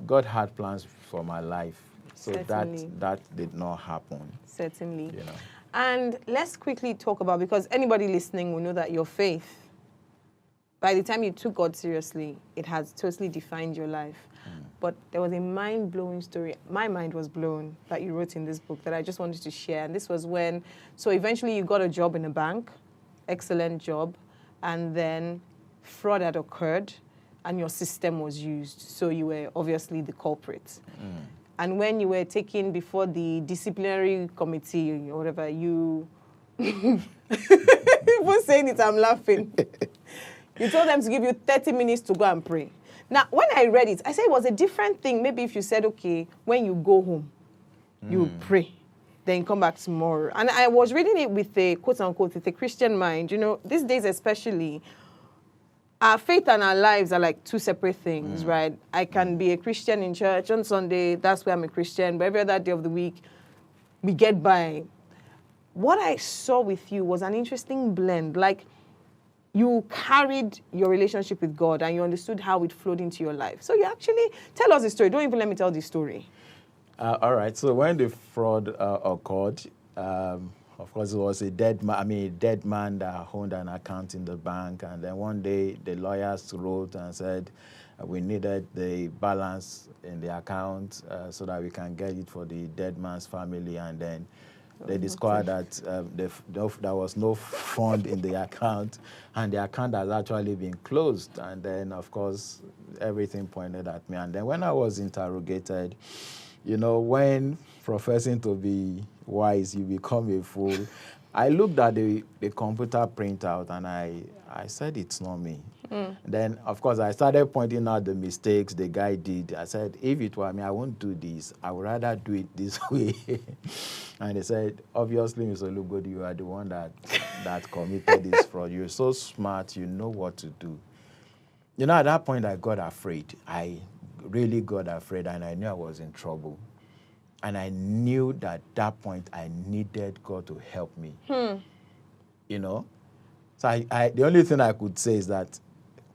God had plans for my life, so that did not happen. Certainly. You know. And let's quickly talk about, because anybody listening will know that your faith, by the time you took God seriously, it has totally defined your life. But there was a mind-blowing story. My mind was blown that you wrote in this book that I just wanted to share. And this was when, so eventually you got a job in a bank, excellent job, and then fraud had occurred and your system was used. So you were obviously the culprit. And when you were taken before the disciplinary committee or whatever, you, even saying it, I'm laughing. You told them to give you 30 minutes to go and pray. Now, when I read it, I said it was a different thing. Maybe if you said, okay, when you go home, you pray, then come back tomorrow. And I was reading it with a, quote unquote, with a Christian mind. You know, these days especially, our faith and our lives are like two separate things, right? I can be a Christian in church on Sunday, that's where I'm a Christian, but every other day of the week, we get by. What I saw with you was an interesting blend. Like, you carried your relationship with God and you understood how it flowed into your life. So you actually, tell us the story. Don't even let me tell the story. All right. So when the fraud occurred, of course, it was a dead man that owned an account in the bank. And then one day the lawyers wrote and said, we needed the balance in the account so that we can get it for the dead man's family. And then they discovered that there was no fund in the account, and the account has actually been closed. And then, of course, everything pointed at me. And then when I was interrogated, you know, when professing to be wise, you become a fool, I looked at the computer printout and I said, it's not me. Then, of course, I started pointing out the mistakes the guy did. I said, if it were me, I won't do this. I would rather do it this way. And they said, obviously, Mr. Olugbodi, you are the one that committed this fraud. You're so smart. You know what to do. You know, at that point, I got afraid. I really got afraid, and I knew I was in trouble. And I knew that at that point, I needed God to help me. You know? So the only thing I could say is that,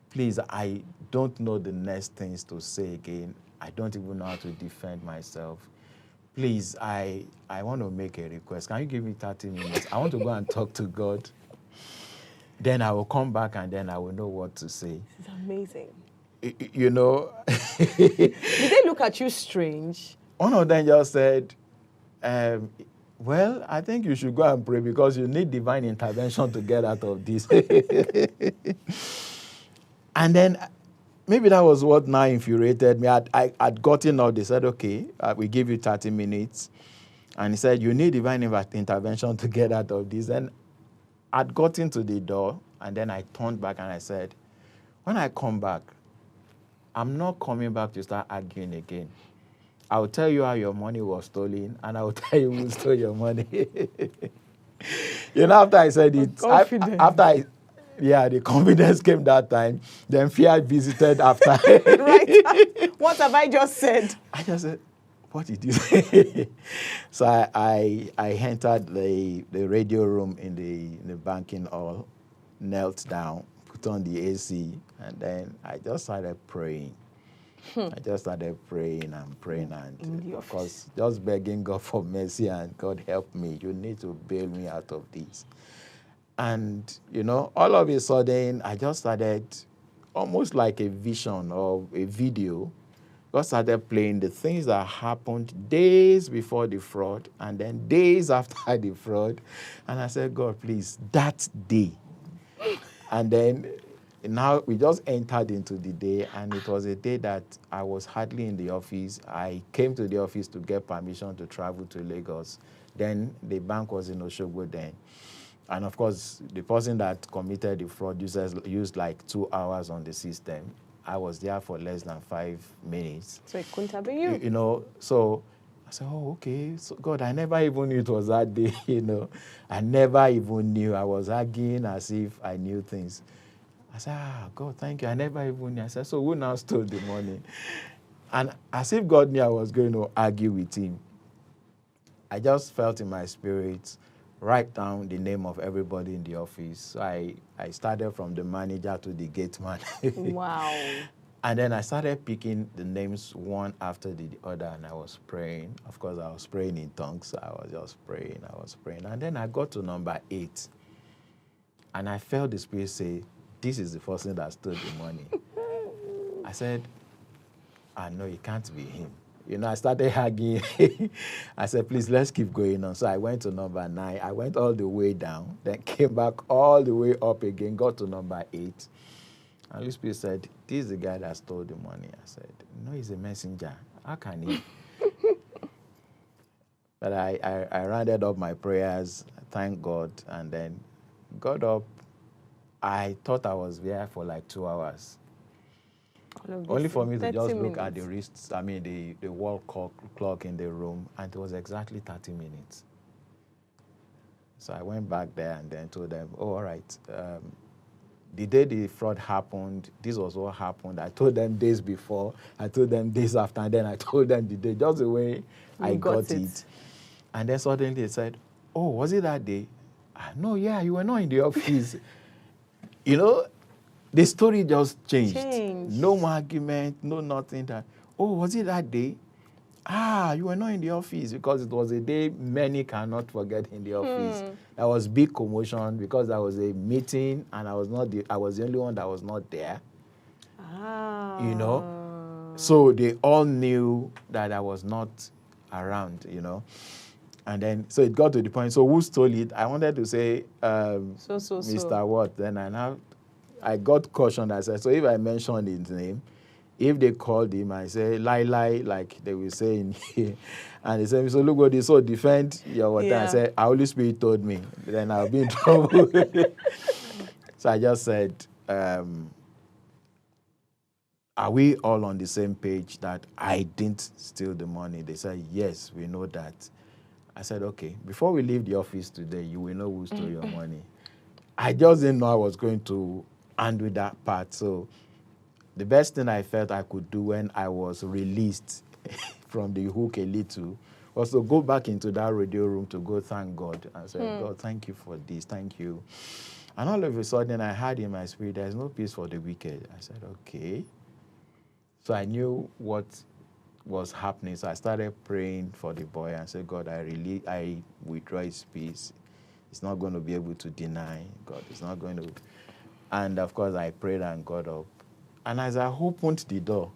please, I don't know the next things to say again. I don't even know how to defend myself. Please, I want to make a request. Can you give me 30 minutes? I want to go and talk to God. Then I will come back and then I will know what to say. This is amazing. You know. Did they look at you strange? One of them just said, well, I think you should go and pray because you need divine intervention to get out of this. And then maybe that was what now infuriated me. I'd gotten out. They said, okay, we give you 30 minutes. And he said, you need divine intervention to get out of this. And I'd gotten to the door, and then I turned back and I said, when I come back, I'm not coming back to start arguing again. I will tell you how your money was stolen, and I will tell you who stole your money. After I said it, the confidence came that time. Then fear visited after. Right. What have I just said? I just said, what did you say? So I entered the radio room in the banking hall, knelt down, put on the AC, and then I just started praying. I just started praying and praying, and of course, just begging God for mercy and God help me. You need to bail me out of this. And, all of a sudden, I just started almost like a vision of a video. God started playing the things that happened days before the fraud and then days after the fraud. And I said, God, please, that day. And then now we just entered into the day, and it was a day that I was hardly in the office. I came to the office to get permission to travel to Lagos. Then the bank was in Osogbo then. And of course, the person that committed the fraud used like 2 hours on the system. I was there for less than 5 minutes. So it couldn't have been you. So I said, oh, okay. So God, I never even knew it was that day, I never even knew. I was arguing as if I knew things. I said, God, thank you. I never even knew. I said, so who now stole the money? And as if God knew I was going to argue with him, I just felt in my spirit, write down the name of everybody in the office. So I started from the manager to the gate man. Wow. And then I started picking the names one after the other, and I was praying. Of course, I was praying in tongues. I was just praying. And then I got to number 8. And I felt the Spirit say, this is the person that stole the money. I said, no, it can't be him. I started hugging. I said, please, let's keep going on. So I went to number 9. I went all the way down, then came back all the way up again, got to number 8. And Holy Spirit said, this is the guy that stole the money. I said, no, he's a messenger. How can he? But I rounded up my prayers, thank God, and then got up. I thought I was there for like 2 hours. Only for me to just look at the wrists, the wall clock in the room, and it was exactly 30 minutes. So I went back there and then told them, oh, all right, the day the fraud happened, this was what happened. I told them days before, I told them days after, and then I told them the day, just the way I got it. And then suddenly they said, oh, was it that day? No, yeah, you were not in the office. The story just changed. No more argument, no nothing. Oh, was it that day? You were not in the office, because it was a day many cannot forget in the office. There was big commotion because there was a meeting and I was the only one that was not there. So they all knew that I was not around, And then, so it got to the point, so who stole it? I wanted to say, Mr. What? Then I got cautioned. I said, so if I mentioned his name, if they called him, I say, lie, like they will say in here. And they said, Mr. Olugbodi, so defend your water. I said, our Holy Spirit told me. Then I'll be in trouble. So I just said, are we all on the same page that I didn't steal the money? They said, yes, we know that. I said, okay, before we leave the office today, you will know who stole your money. I just didn't know I was going to handle that part. So the best thing I felt I could do when I was released from the hook a little was to go back into that radio room to go thank God. I said, God, thank you for this. Thank you. And all of a sudden, I had in my spirit, there's no peace for the wicked. I said, okay. So I knew what was happening. So I started praying for the boy and said, God, I withdraw his peace. He's not going to be able to deny. God is not going to. And of course, I prayed and got up. And as I opened the door,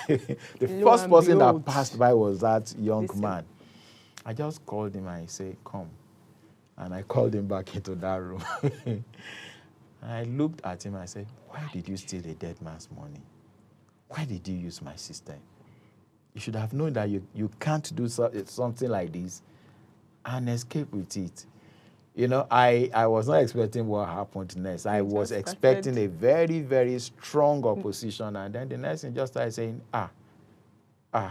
the first person that passed by was that young man. I just called him and I said, come. And I called him back into that room. And I looked at him and I said, why did you steal a dead man's money? Why did you use my system? You should have known that you can't do something like this and escape with it. You know, I was not expecting what happened next. I was expecting a very, very strong opposition. And then the next thing just started saying, I'm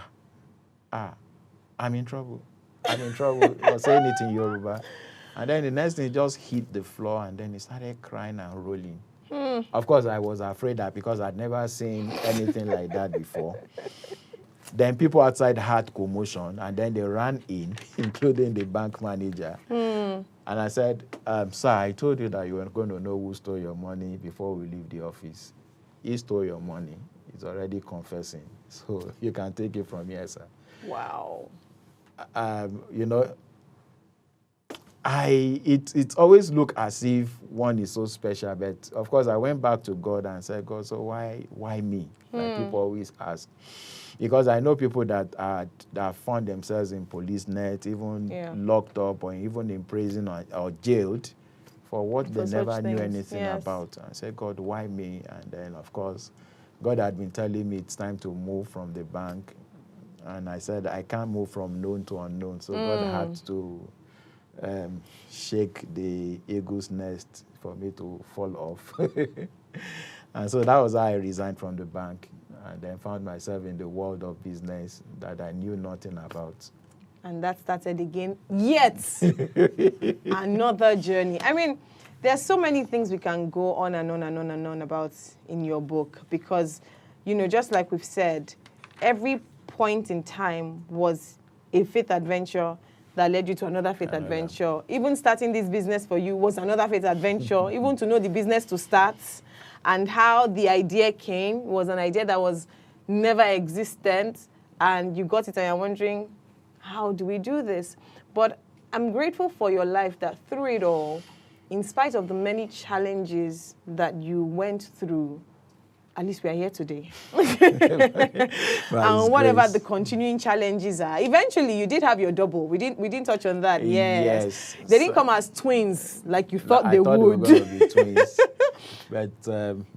in trouble. I'm in trouble. Or saying it in Yoruba. And then the next thing just hit the floor and then he started crying and rolling. Of course, I was afraid that because I'd never seen anything like that before. Then people outside had commotion, and then they ran in, including the bank manager. And I said, sir, I told you that you were going to know who stole your money before we leave the office. He stole your money. He's already confessing. So you can take it from here, sir. Wow. You know, it always look as if one is so special, but of course I went back to God and said, God, so why me? Like people always ask. Because I know people that found themselves in police net, even locked up or even in prison or jailed for what they never knew anything about. I said, God, why me? And then, of course, God had been telling me it's time to move from the bank. And I said, I can't move from known to unknown. So God had to shake the eagle's nest for me to fall off. And so that was how I resigned from the bank and then found myself in the world of business that I knew nothing about. And that started again yet another journey. I mean, there's so many things we can go on and on and on and on about in your book because, you know, just like we've said, every point in time was a faith adventure that led you to another faith adventure. Even starting this business for you was another faith adventure. Even to know the business to start and how the idea came was an idea that was never existent, and you got it and you're wondering, how do we do this? But I'm grateful for your life that through it all, in spite of the many challenges that you went through, at least we are here today. And whatever the continuing challenges are, eventually you did have your double. We didn't touch on that. Yes. They didn't come as twins like you thought they would. I thought they were going to be twins. But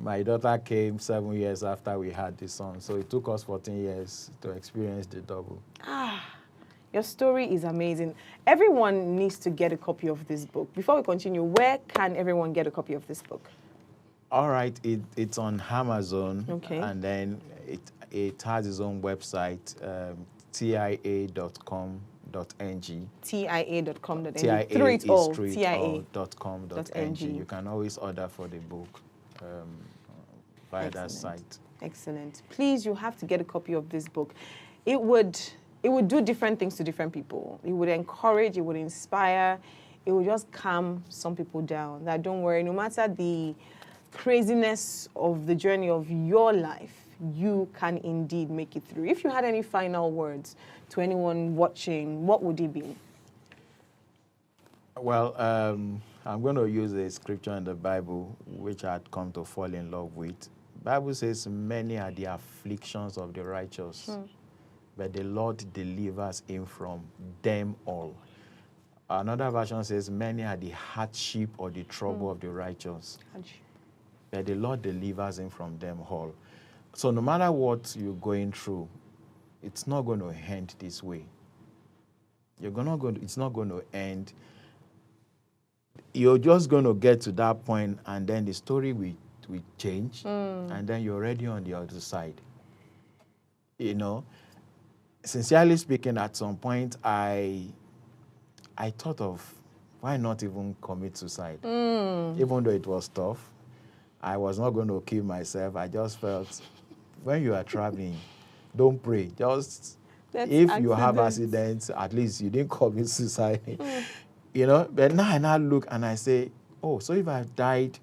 my daughter came 7 years after we had the son. So it took us 14 years to experience the double. Your story is amazing. Everyone needs to get a copy of this book. Before we continue, where can everyone get a copy of this book? All right, it's on Amazon, and then it has its own website, tia.com.ng. tia.com.ng. Through it all, tia.com.ng. You can always order for the book via that site. Excellent. Please, you have to get a copy of this book. It would do different things to different people. It would encourage, it would inspire, it would just calm some people down. That don't worry, no matter the craziness of the journey of your life, you can indeed make it through. If you had any final words to anyone watching, what would it be? Well, I'm going to use a scripture in the Bible which I'd come to fall in love with. The Bible says, many are the afflictions of the righteous, but the Lord delivers him from them all. Another version says, many are the hardship or the trouble of the righteous, that the Lord delivers him from them all. So no matter what you're going through, it's not going to end this way. It's not going to end. You're just going to get to that point, and then the story will change, and then you're already on the other side. You know, sincerely speaking, at some point, I thought of, why not even commit suicide? Even though it was tough. I was not going to kill myself. I just felt, when you are traveling, don't pray. Just, if you have accidents, at least you didn't commit suicide. You know, but now I now look and I say, oh, so if I died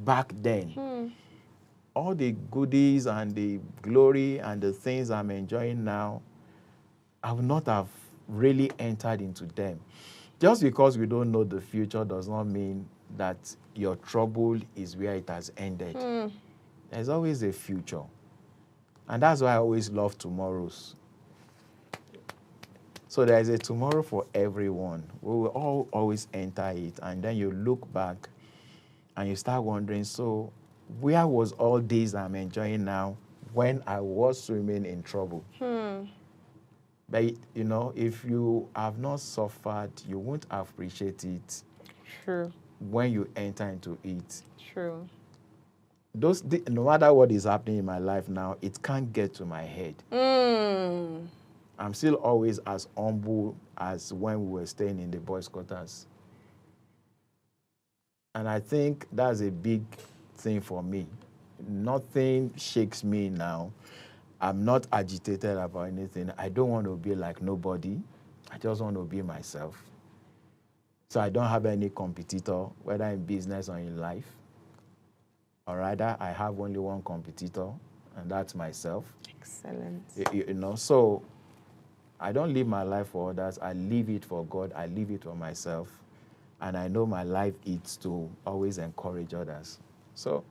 back then, all the goodies and the glory and the things I'm enjoying now I would not have really entered into them. Just because we don't know the future does not mean that your trouble is where it has ended. There's always a future. And that's why I always love tomorrows. So there is a tomorrow for everyone. We will all always enter it. And then you look back and you start wondering, so where was all this I'm enjoying now when I was swimming in trouble? But, you know, if you have not suffered, you won't appreciate it. True. When you enter into it. True. No matter what is happening in my life now, it can't get to my head. I'm still always as humble as when we were staying in the boys' quarters. And I think that's a big thing for me. Nothing shakes me now. I'm not agitated about anything. I don't want to be like nobody. I just want to be myself. So I don't have any competitor, whether in business or in life. Or rather, I have only one competitor, and that's myself. Excellent. You know, so I don't live my life for others. I live it for God. I live it for myself. And I know my life is to always encourage others. So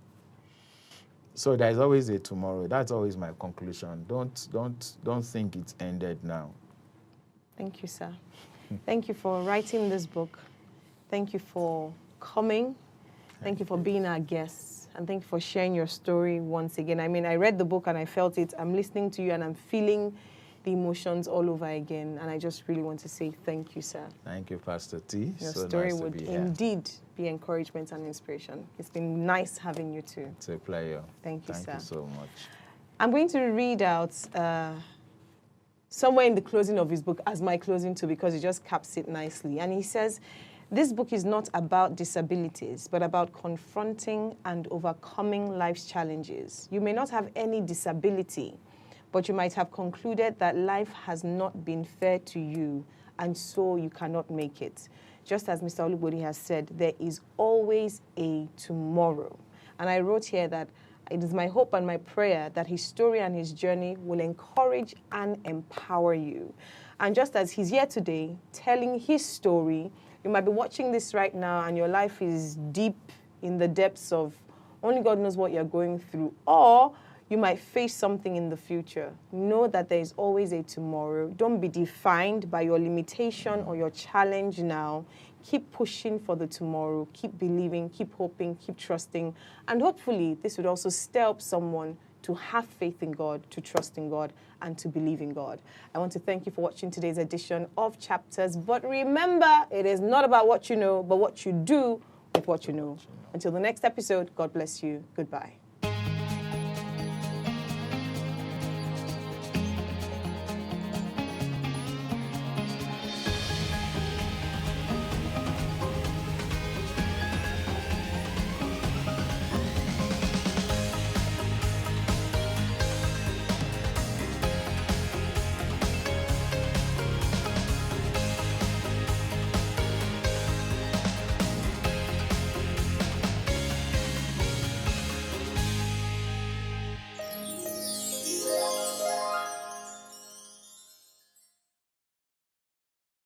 there's always a tomorrow. That's always my conclusion. Don't think it's ended now. Thank you, sir. Thank you for writing this book. Thank you for coming. Thank you for being our guests. And thank you for sharing your story once again. I mean, I read the book and I felt it. I'm listening to you and I'm feeling the emotions all over again. And I just really want to say thank you, sir. Thank you, Pastor T. Your so story nice would to be here. indeed be encouragement and inspiration. It's been nice having you too. It's a pleasure. Thank you, sir. Thank you so much. I'm going to read out somewhere in the closing of his book as my closing too, because it just caps it nicely. And he says, this book is not about disabilities, but about confronting and overcoming life's challenges. You may not have any disability, but you might have concluded that life has not been fair to you, and so you cannot make it. Just as Mr. Olugbodi has said, there is always a tomorrow. And I wrote here that it is my hope and my prayer that his story and his journey will encourage and empower you. And just as he's here today telling his story, you might be watching this right now and your life is deep in the depths of only God knows what you're going through, or you might face something in the future. Know that there is always a tomorrow. Don't be defined by your limitation or your challenge now. Keep pushing for the tomorrow. Keep believing, keep hoping, keep trusting. And hopefully this would also stir up someone to have faith in God, to trust in God, and to believe in God. I want to thank you for watching today's edition of Chapters. But remember, it is not about what you know, but what you do with what you know. Until the next episode, God bless you. Goodbye.